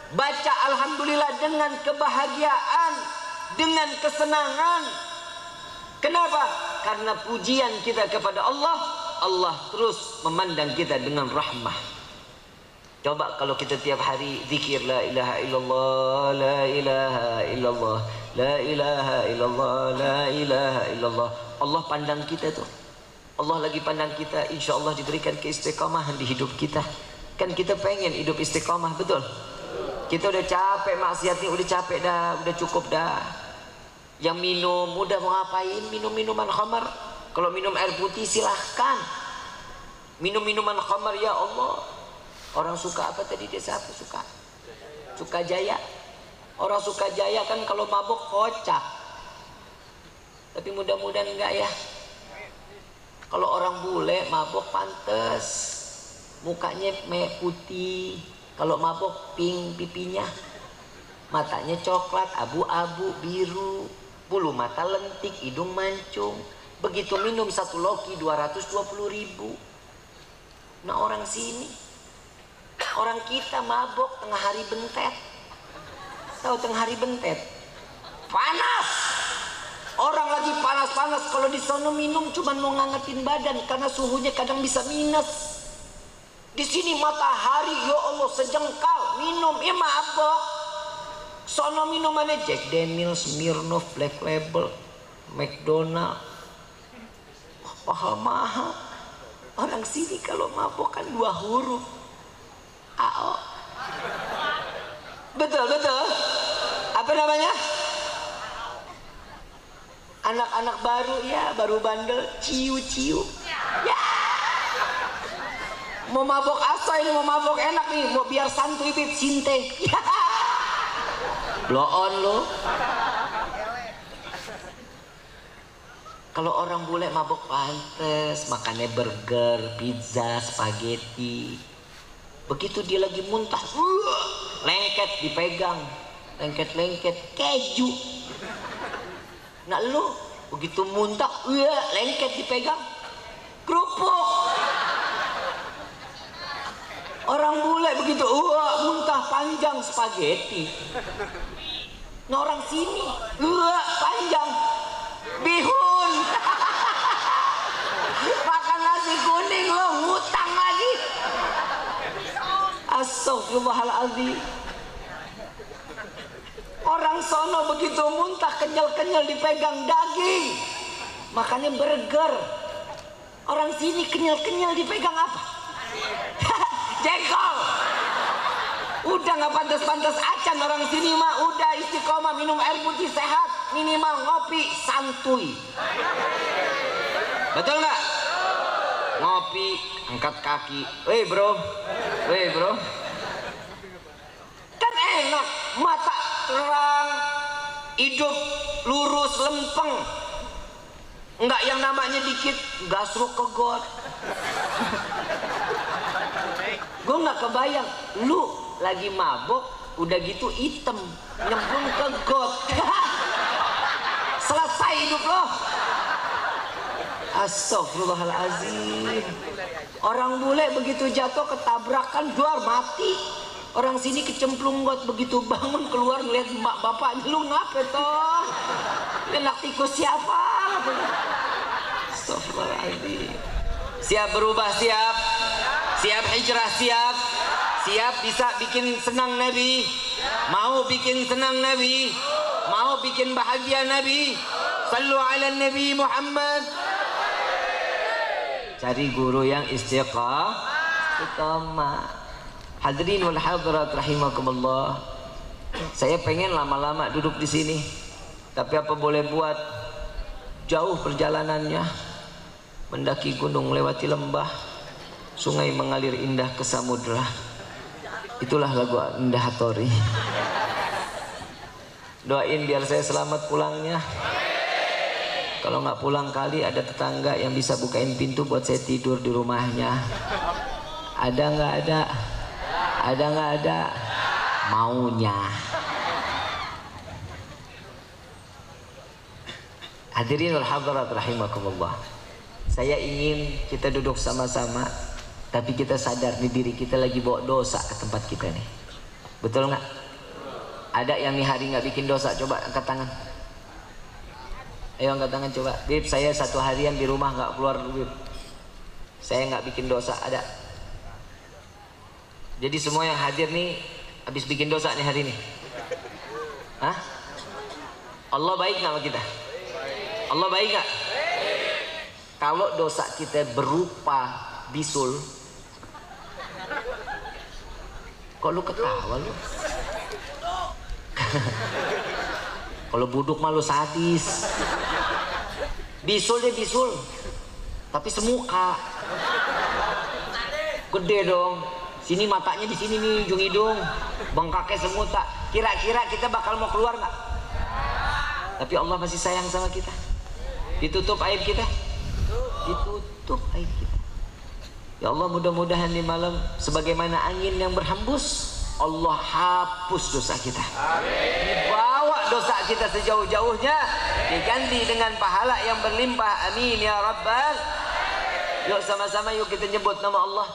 A: Baca alhamdulillah dengan kebahagiaan, dengan kesenangan. Kenapa? Karena pujian kita kepada Allah, Allah terus memandang kita dengan rahmah. Coba kalau kita tiap hari zikir la ilaha illallah, la ilaha illallah, la ilaha illallah, la ilaha illallah. Allah pandang kita tuh. Allah lagi pandang kita, insya Allah diberikan keistiqomahan di hidup kita. Kan kita pengen hidup istiqomah, betul? Kita udah capek maksiatnya, udah capek dah, udah cukup dah. Yang minum, udah mau ngapain? Minum minuman khamar. Kalau minum air putih silahkan. Minum minuman khamar, ya Allah. Orang suka apa tadi desa apa suka? Sukajaya. Orang Sukajaya kan kalau mabuk kocak. Tapi mudah-mudahan enggak ya. Kalau orang bule mabuk pantes, mukanya putih. Kalau mabuk pink pipinya, matanya coklat, abu-abu, biru, bulu mata lentik, hidung mancung. Begitu minum satu loki 220.000. Nah orang sini, orang kita mabuk tengah hari bentet. Tahu tengah hari bentet? Panas. Orang lagi panas-panas, kalau di sana minum cuma mau ngangetin badan karena suhunya kadang bisa minus. Di sini matahari, ya Allah sejengkal, minum, ya mabok. Sono minumannya Jack Daniels, Smirnoff, Black Label, McDonald. Mahal-mahal. Orang sini kalau mabok kan 2 huruf. AO. Betul. Apa namanya? Anak-anak baru ya, baru bandel, ciu-ciu. Ya. Mau mabok asoy nih, mau mabok enak nih, mau biar santuy bib sinte. Ya. Blow on lo. Kalau orang bule mabok pantes, makannya burger, pizza, spaghetti. Begitu dia lagi muntah, lengket dipegang, lengket keju. Nah lu begitu muntah, lengket dipegang, kerupuk. Orang bule begitu, muntah panjang spaghetti. Nah orang sini, panjang bihun. Makan nasi kuning lo, ngutang lagi. Astagfirullahaladzim. Orang sono begitu muntah kenyal-kenyal dipegang daging, makanya burger. Orang sini kenyal-kenyal dipegang apa? Jengkol. Udah nggak pantas-pantas acan orang sini mah, udah istiqomah minum air putih sehat, minimal ngopi santuy. Betul nggak? Ngopi, angkat kaki, weh bro. Kan enak, mata terang, hidup lurus lempeng. Enggak yang namanya dikit gasruk ke got. Gue nggak kebayang, lu lagi mabok, udah gitu hitam, nyemplung ke got. Selesai hidup lo. Astagfirullahaladzim. Orang bule begitu jatuh ketabrakan, duar mati. Orang sini kecemplung got, begitu bangun keluar ngeliat mak bapaknya, lu ngapa toh? Enak tikus siapa? Astagfirullahaladzim. Siap berubah, siap hijrah, siap bisa bikin senang Nabi, mau bikin senang Nabi, mau bikin bahagia Nabi. Sallu ala Nabi Muhammad. Cari guru yang istiqamah. Hadirin wal hadirat rahimakumullah. Saya pengen lama-lama duduk di sini, tapi apa boleh buat, jauh perjalanannya, mendaki gunung, melewati lembah, sungai mengalir indah ke samudra. Itulah lagu Indah Hatori. Doain biar saya selamat pulangnya. Kalau nggak pulang kali ada tetangga yang bisa bukain pintu buat saya tidur di rumahnya. Ada nggak ada? maunya. Hadirin wal hadirat rahimakumullah. Saya ingin kita duduk sama-sama, tapi kita sadar nih diri kita lagi bawa dosa ke tempat kita nih. Betul nggak? Ada yang nih hari nggak bikin dosa? Coba angkat tangan. Ayo angkat tangan coba. Bib, saya 1 harian di rumah nggak keluar, Bib. Saya nggak bikin dosa. Ada? Jadi semua yang hadir nih habis bikin dosa nih hari ini. Hah? Allah baik nggak sama kita? Allah baik nggak? Kalau dosa kita berupa bisul, kok lu ketawa lu? Kalau buduk malu sadis. Bisul dia bisul, tapi semuka. Gede dong. Sini matanya di sini nih, ujung hidung, bengkaknya semut tak. Kira-kira kita bakal mau keluar nggak? Tapi Allah masih sayang sama kita. Ditutup aib kita. Ditutup aib kita. Ya Allah, mudah-mudahan di malam sebagaimana angin yang berhembus, Allah hapus dosa kita. Dibawa dosa kita sejauh-jauhnya, diganti dengan pahala yang berlimpah. Amin ya rabbal. Yuk sama-sama yuk kita nyebut nama Allah.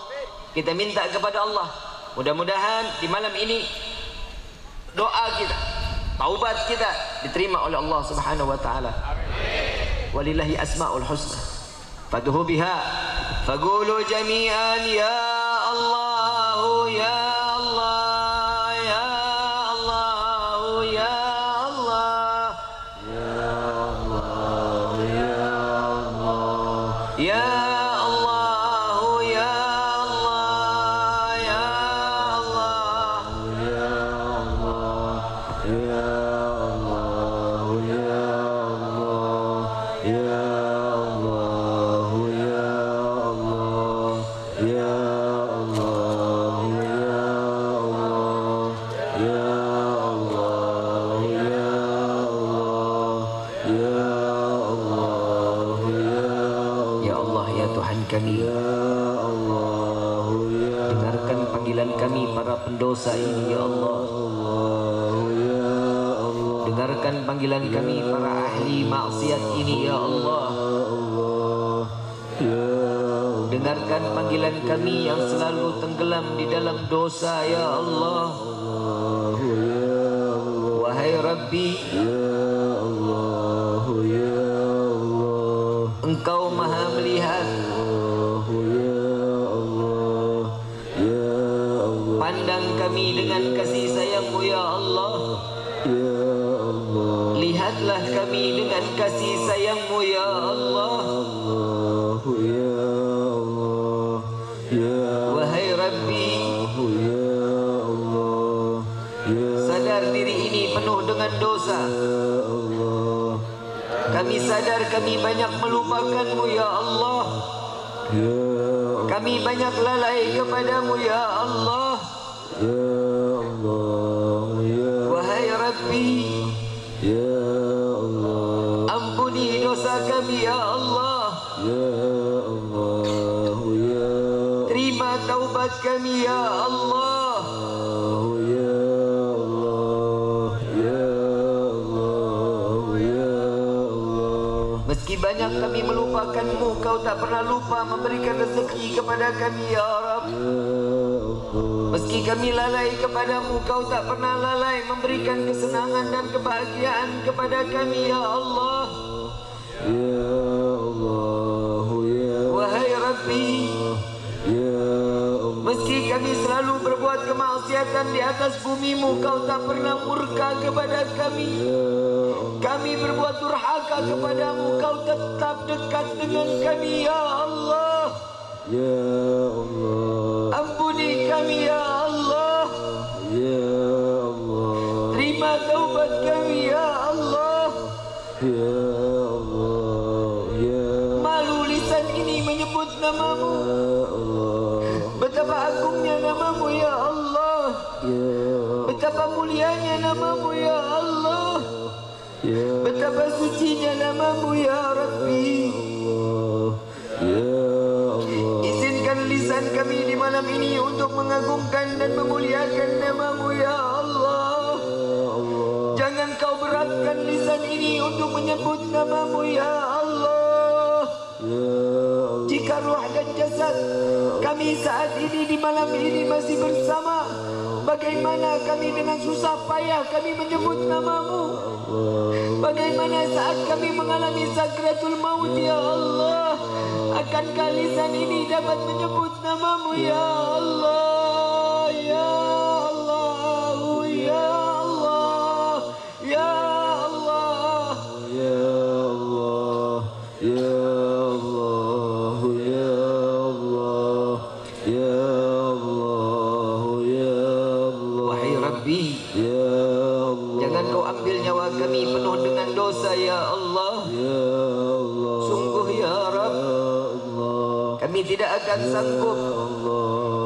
A: Kita minta kepada Allah. Mudah-mudahan di malam ini doa kita, taubat kita diterima oleh Allah Subhanahu wa taala. Walillahi asmaul husna fad'uhu biha faqulu jami'an ya Allah ya Allah ya Allah ya Allah ya Allah ya Allah ya Allah ya Allah ya Allah ya Allah ya kami, dengarkan panggilan kami para pendosa ini ya Allah. Dengarkan panggilan kami para ahli maksiat ini ya Allah. Dengarkan panggilan kami yang selalu tenggelam di dalam dosa ya Allah. Wahai Rabbi, Engkau maha melihat. Pandang kami dengan kasih sayang-Mu ya Allah. Lihatlah kami dengan kasih sayang-Mu ya Allah. Wahai Rabbi, sadar diri ini penuh dengan dosa. Kami sadar kami banyak melupakan-Mu ya Allah. Kami banyak lalai kepadamu ya Allah. Wahai Rabbi, ampuni dosa kami ya Allah. Terima taubat kami ya Allah. Meski banyak kami melupakan-Mu, Kau tak pernah lupa memberikan rezeki kepada kami ya Rabb. Meski kami lalai kepadamu, Kau tak pernah lalai memberikan kesenangan dan kebahagiaan kepada kami ya Allah. Wahai Rabbi, meski kami selalu berbuat kemaksiatan di atas bumi-Mu, Kau tak pernah murka kepada kami. Kami berbuat durhaka kepadamu, Kau tetap dekat dengan kami ya Allah. Ampuni kami ya Allah. Terima taubat kami ya Allah. Malu lisan ini menyebut nama-Mu. Betapa agungnya nama-Mu ya Allah. Betapa mulianya nama-Mu ya Allah. Betapa sucinya nama-Mu ya Rabbi. Izinkan lisan kami kami di malam ini untuk mengagungkan dan memuliakan nama-Mu ya Allah. Jangan Kau beratkan lisan ini untuk menyebut nama-Mu ya Allah. Jika ruh dan jasad kami saat ini di malam ini masih bersama, bagaimana kami dengan susah payah kami menyebut nama-Mu? Bagaimana saat kami mengalami sakratul maut ya Allah? Akankah lisan ini dapat menyebut nama-Mu ya Allah? Ya Allah, ya Allah, ya Allah, ya Allah, ya Allah, ya Allah, ya Allah, ya Allah. Wahai Rabbi, ya Allah, jangan Kau ambil nyawa kami penuh dengan dosa ya Allah. Ya Allah, sungguh ya Rabb, kami tidak akan sanggup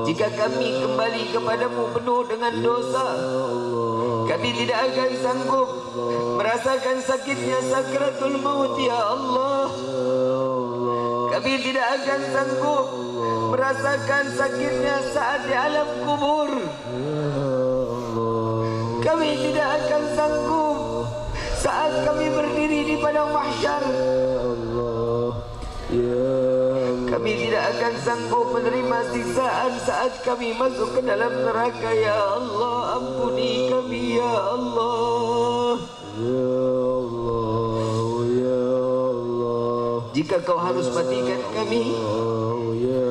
A: jika kami kembali kepadamu penuh dengan dosa. Kami tidak akan sanggup merasakan sakitnya sakratul maut ya Allah. Kami tidak akan sanggup merasakan sakitnya saat di alam kubur. Kami tidak akan sanggup saat kami berdiri di padang mahsyar. Kami tidak akan sanggup menerima siksaan saat kami masuk ke dalam neraka ya Allah. Ampuni kami ya Allah. Ya Allah, ya Allah. Jika Kau harus matikan kami, ya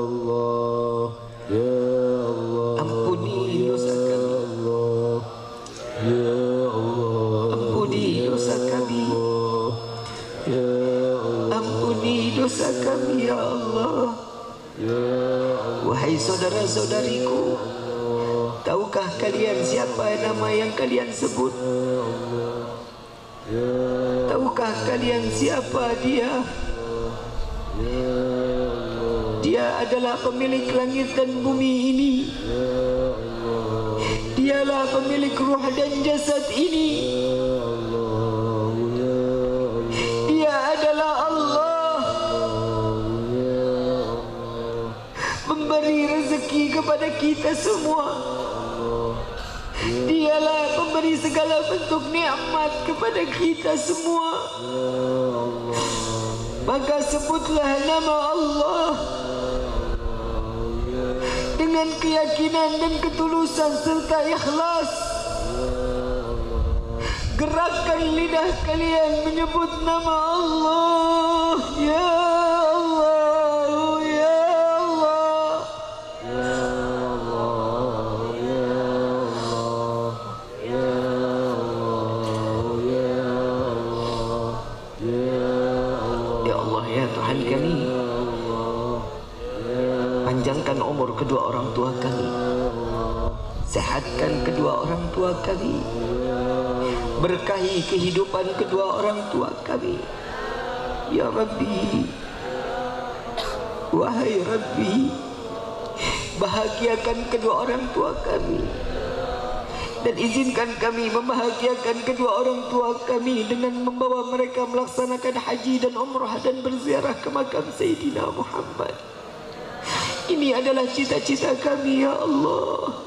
A: Allah, ya Allah, ampuni dosa kami. Ya Allah, ampuni dosa kami. Ampuni dosa kami ya Allah. Wahai saudara-saudariku, tahukah kalian siapa nama yang kalian sebut? Tahukah kalian siapa dia? Dia adalah pemilik langit dan bumi ini. Dialah pemilik ruh dan jasad ini. Dia adalah Allah, memberi rezeki kepada kita semua. Dialah pemberi segala bentuk nikmat kepada kita semua. Maka sebutlah nama Allah dengan keyakinan dan ketulusan serta ikhlas. Gerakkan lidah kalian menyebut nama Allah. Ya Allah, ya Allah, ya Allah, ya Allah, ya Allah, ya Allah, ya Allah, ya Tuhan kami, panjangkan umur kedua orang tua kami, sehatkan kedua orang tua kami, berkahi kehidupan kedua orang tua kami ya Rabbi. Wahai Rabbi, bahagiakan kedua orang tua kami dan izinkan kami membahagiakan kedua orang tua kami dengan membawa mereka melaksanakan haji dan umrah dan berziarah ke makam Sayyidina Muhammad. Ini adalah cita-cita kami ya Allah.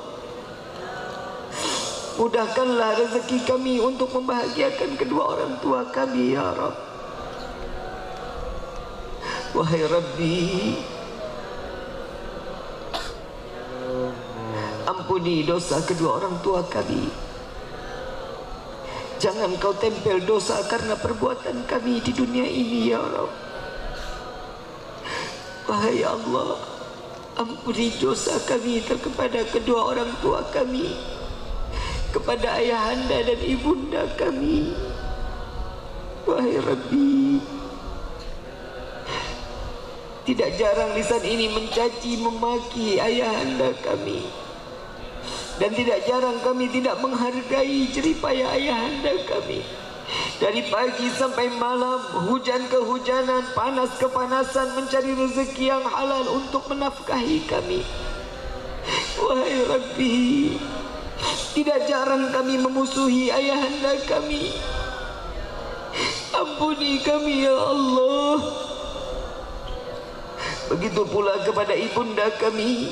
A: Mudahkanlah rezeki kami untuk membahagiakan kedua orang tua kami ya Rabb. Wahai Rabbi, ampuni dosa kedua orang tua kami. Jangan Kau tempel dosa karena perbuatan kami di dunia ini ya Rabb. Wahai Allah, ampuni dosa kami kepada kedua orang tua kami, kepada ayahanda dan ibunda kami. Wahai Rabbi, tidak jarang lisan ini mencaci memaki ayahanda kami, dan tidak jarang kami tidak menghargai jeripaya ayahanda kami. Dari pagi sampai malam, hujan kehujanan, panas kepanasan, mencari rezeki yang halal untuk menafkahi kami. Wahai Rabbi, tidak jarang kami memusuhi ayahanda kami. Ampuni kami ya Allah. Begitu pula kepada ibunda kami.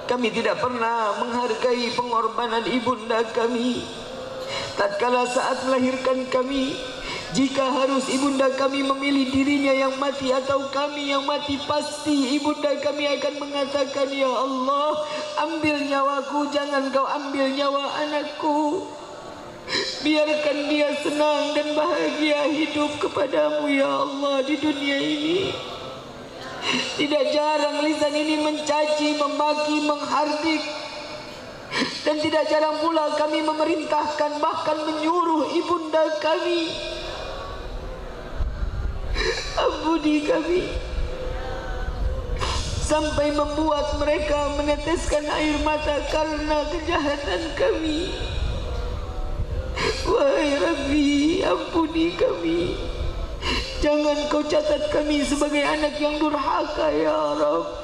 A: Kami tidak pernah menghargai pengorbanan ibunda kami. Tatkala saat melahirkan kami, jika harus ibunda kami memilih dirinya yang mati atau kami yang mati, pasti ibunda kami akan mengatakan, ya Allah, ambil nyawaku, jangan kau ambil nyawa anakku. Biarkan dia senang dan bahagia hidup kepadamu ya Allah di dunia ini. Tidak jarang lisan ini mencaci, memaki, menghardik. Dan tidak jarang pula kami memerintahkan, bahkan menyuruh ibunda kami, ampuni kami, sampai membuat mereka meneteskan air mata karena kejahatan kami. Wahai Rabbi, ampuni kami. Jangan kau catat kami sebagai anak yang durhaka ya Rabb.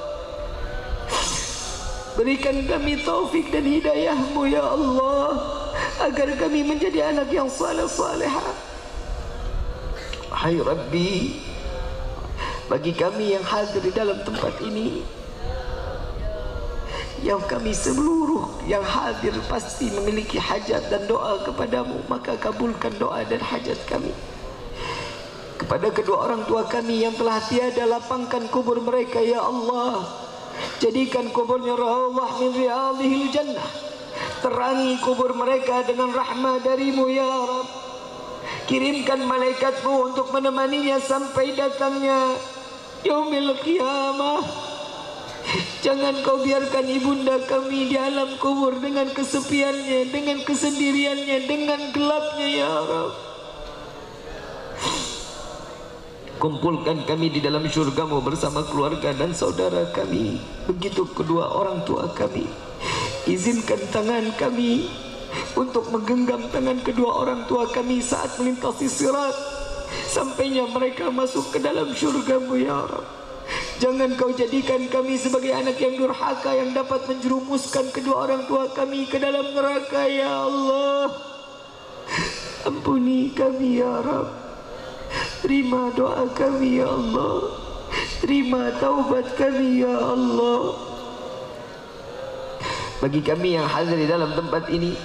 A: Berikan kami taufik dan hidayahmu ya Allah, agar kami menjadi anak yang saleh-salehah. Wahai Rabbi, bagi kami yang hadir di dalam tempat ini, yang kami seluruh yang hadir pasti memiliki hajat dan doa kepadamu, maka kabulkan doa dan hajat kami. Kepada kedua orang tua kami yang telah tiada, lapangkan kubur mereka ya Allah. Jadikan kuburnya rawdah min riyadhil jannah. Terangi kubur mereka dengan rahmat darimu ya Rabb. Kirimkan malaikatmu untuk menemaninya sampai datangnya yaumil qiyamah. Jangan kau biarkan ibunda kami di alam kubur dengan kesepiannya, dengan kesendiriannya, dengan gelapnya ya Rabb. Kumpulkan kami di dalam syurgamu bersama keluarga dan saudara kami. Begitu kedua orang tua kami. Izinkan tangan kami untuk menggenggam tangan kedua orang tua kami saat melintasi sirat, sampainya mereka masuk ke dalam syurgamu ya Rabb. Jangan kau jadikan kami sebagai anak yang durhaka yang dapat menjerumuskan kedua orang tua kami ke dalam neraka ya Allah. Ampuni kami ya Rabb. Terima doa kami ya Allah. Terima taubat kami ya Allah. Bagi kami yang hadir di dalam tempat ini,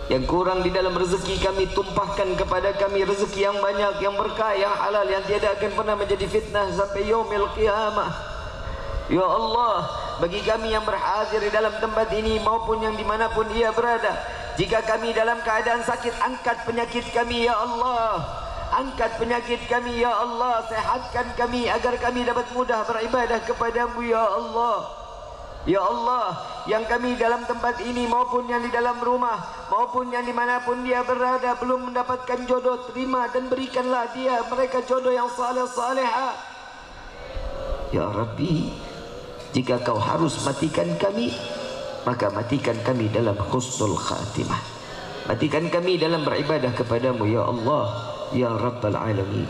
A: yang kurang di dalam rezeki kami, tumpahkan kepada kami rezeki yang banyak, yang berkah, yang halal, yang tiada akan pernah menjadi fitnah sampai yaumil qiyamah. Ya Allah, bagi kami yang berhadir di dalam tempat ini maupun yang dimanapun ia berada, jika kami dalam keadaan sakit, angkat penyakit kami ya Allah. Angkat penyakit kami ya Allah. Sehatkan kami agar kami dapat mudah beribadah kepadamu ya Allah. Ya Allah, yang kami dalam tempat ini maupun yang di dalam rumah maupun yang dimanapun dia berada belum mendapatkan jodoh, terima dan berikanlah dia mereka jodoh yang saleh-salehah. Ya Rabbi, jika kau harus matikan kami, maka matikan kami dalam husnul khatimah. Matikan kami dalam beribadah kepadamu ya Allah, ya Rabbal Alamin.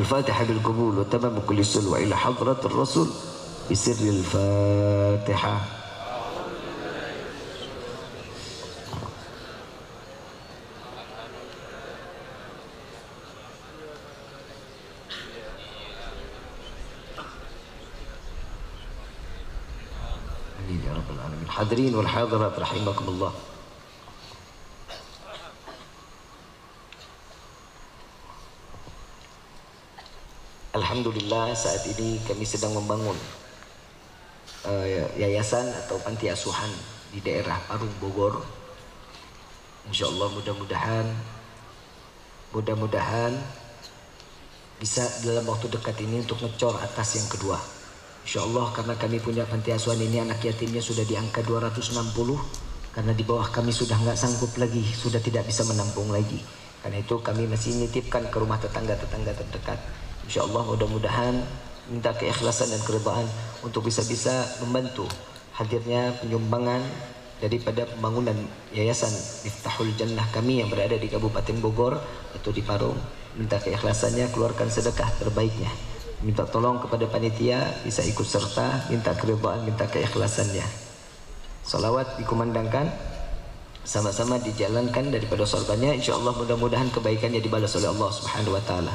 A: Al-Fatihah bil qabul wa tamam kulli sulwa ila hadratir Rasul بسر الفاتحة. آمين يا رب العالمين. حاضرين والحاضرات رحمكم الله. Alhamdulillah, saat ini kami sedang membangun yayasan atau panti asuhan di daerah Parung Bogor. InsyaAllah mudah-mudahan bisa dalam waktu dekat ini untuk ngecor atas yang kedua. InsyaAllah, karena kami punya panti asuhan ini anak yatimnya sudah di angka 260, karena di bawah kami sudah nggak sanggup lagi, sudah tidak bisa menampung lagi. Karena itu kami masih nitipkan ke rumah tetangga-tetangga terdekat. InsyaAllah mudah-mudahan minta keikhlasan dan keridhaan untuk bisa-bisa membantu hadirnya penyumbangan daripada pembangunan yayasan Miftahul Jannah kami yang berada di Kabupaten Bogor atau di Parung. Minta keikhlasannya, keluarkan sedekah terbaiknya. Minta tolong kepada panitia bisa ikut serta, minta keridhaan, minta keikhlasannya. Salawat dikumandangkan, sama-sama dijalankan daripada sorbannya. InsyaAllah mudah-mudahan kebaikannya dibalas oleh Allah Subhanahu wa ta'ala.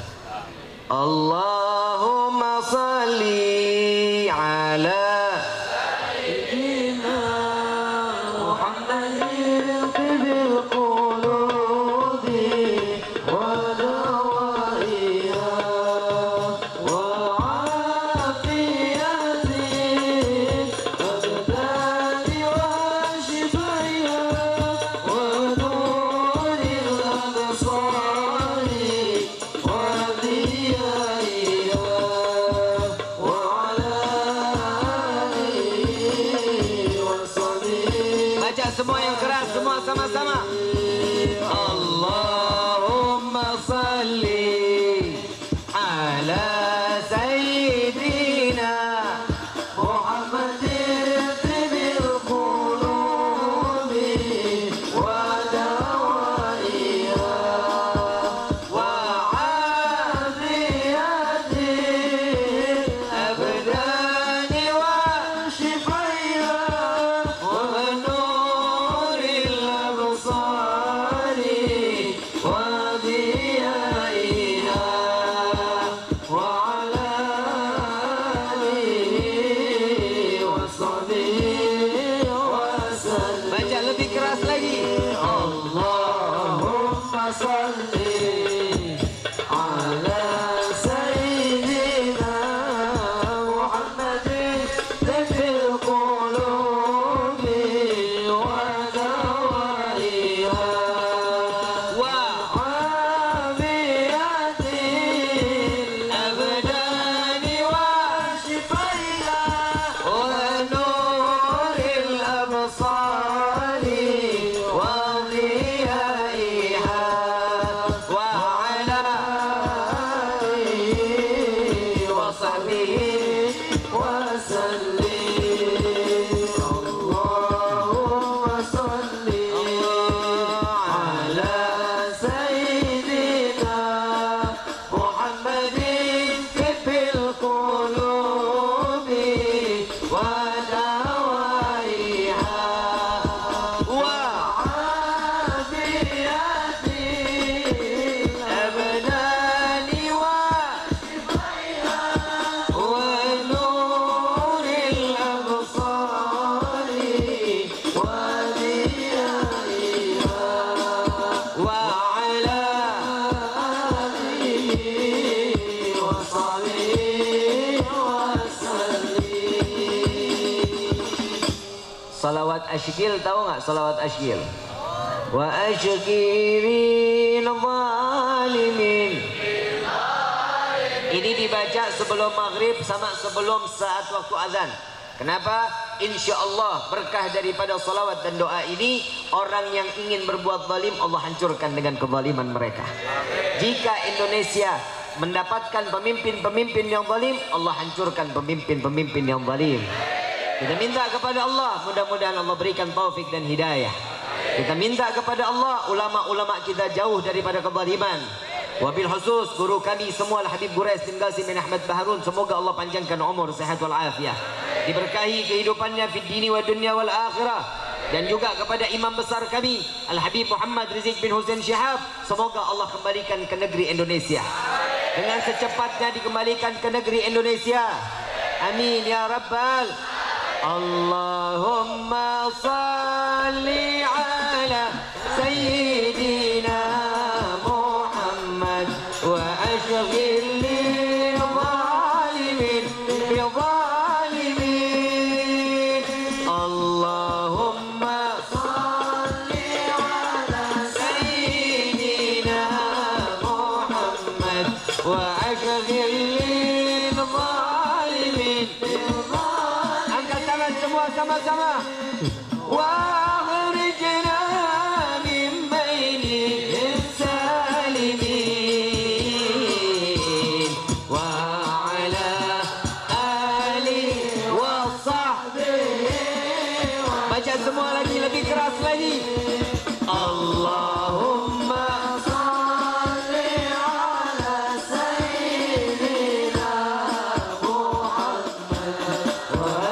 A: Allahumma salli ala semua yang keras, semua sama-sama. Allahumma salli ala sayyidina Muhammadin tibil qulubi wa dawaiha wa afiyati abdani wa shifaiha wa lebih keras lagi. Allahumma salli ala sayyidina Muhammadin tibbil qulubi wa dawaiha wa afiyatil abdani wa shifaiha wa nuril absar salawat asyikil, tahu nggak salawat asyikil? Wa asyikilin zalimin. Ini dibaca sebelum maghrib sama sebelum saat waktu azan. Kenapa? Insya Allah berkah daripada salawat dan doa ini, orang yang ingin berbuat zalim Allah hancurkan dengan kezaliman mereka. Jika Indonesia mendapatkan pemimpin-pemimpin yang zalim, Allah hancurkan pemimpin-pemimpin yang zalim. Kita minta kepada Allah, mudah-mudahan Allah berikan taufik dan hidayah. Kita minta kepada Allah, ulama-ulama kita jauh daripada kezaliman. Wabil khusus guru kami semua Al-Habib Qurais bin Qasim bin Ahmad Baharun, semoga Allah panjangkan umur, sehat wal afiah. Diberkahi kehidupannya fid dini wa dunya wal akhirah. Dan juga kepada imam besar kami Al-Habib Muhammad Rizik bin Hussein Syihab, semoga Allah kembalikan ke negeri Indonesia. Dengan secepatnya dikembalikan ke negeri Indonesia. Amin ya rabbal. Allahumma salli ala sayyidina Muhammad wa ashghil lil zalimin bi zalimin. Allahumma salli ala sayyidina Muhammad wa ashghil lil zalimin. Semua sama-sama. Wa akhrijna min baini salimin wa ala alihi wa sahbihi. Baca semua lagi, lebih keras lagi. Allahumma salli ala sayyidina Muhammad wa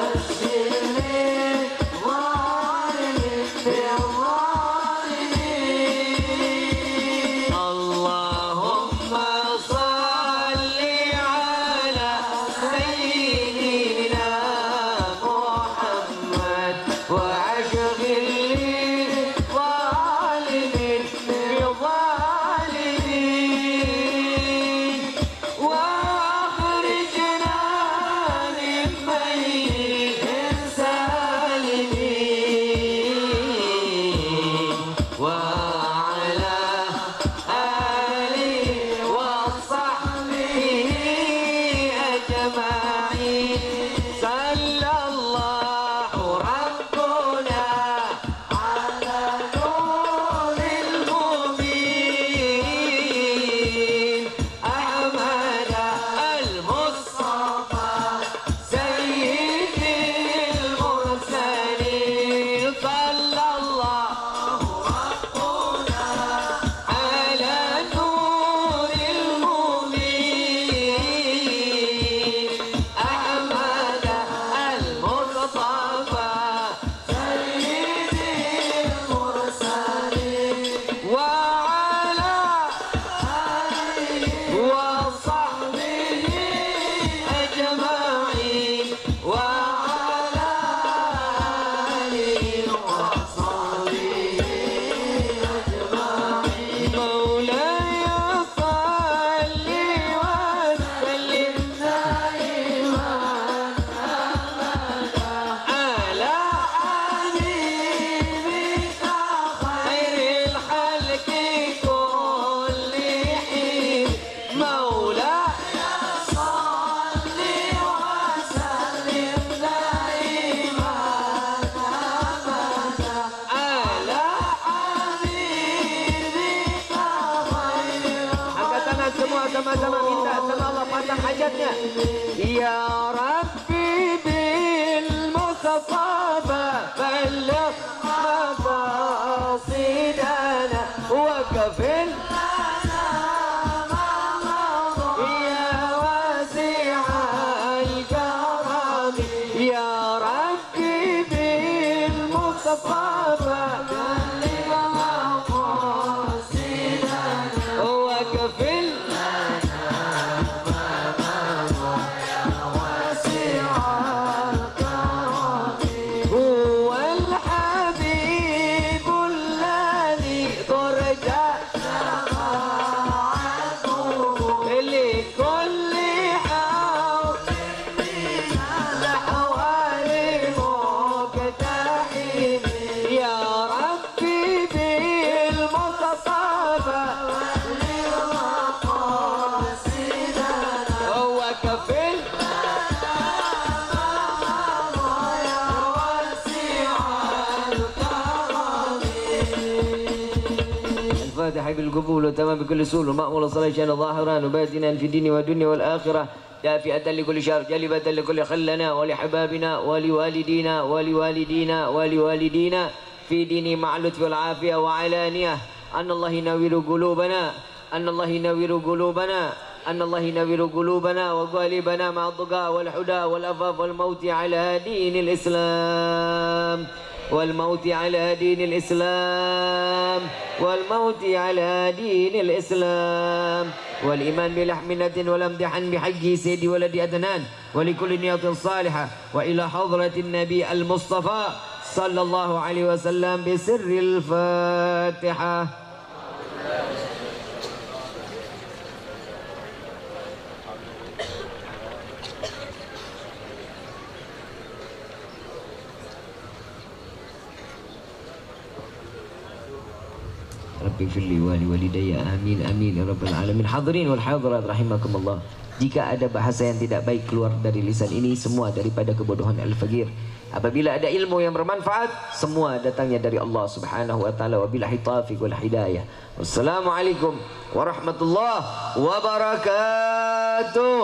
A: yang hajatnya. Ya Rabbi bil Mustafa balligh maqasidana wa kafil ya wasi'al karam. Ya Rabbi bil Mustafa balligh maqasidana wa kafil الفاتحة بالقبول وتمام بكل سول ومأمول صلاة شان ظاهرا وباتنا في الدين والدنيا والآخرة دافئة لكل شر جلبة لكل خلنا ولحبابنا ولوالدينا ولوالدينا ولوالدينا في ديني مع اللطف والعافية وعلانية أن الله ينور قلوبنا أن الله ينور قلوبنا أن الله ينور قلوبنا وقالبنا مع الضقاء والحدى والأفاف والموت على دين الإسلام والموت على دين الإسلام والموت على دين الإسلام والإيمان بلحمنة ولمدحا بحج سيد ولد أدنان ولكل نية صالحة وإلى حضرة النبي المصطفى صلى الله عليه وسلم بسر الفاتحة. Rabbi firli wali walidayya amin amin ya rabbal alamin. Hadirin wal hadirat rahimakumullah. Jika ada bahasa yang tidak baik keluar dari lisan ini, semua daripada kebodohan al-faqir. Apabila ada ilmu yang bermanfaat, semua datangnya dari Allah Subhanahu wa taala. Wabillahi taufiq wal hidayah. Wassalamualaikum warahmatullahi wabarakatuh.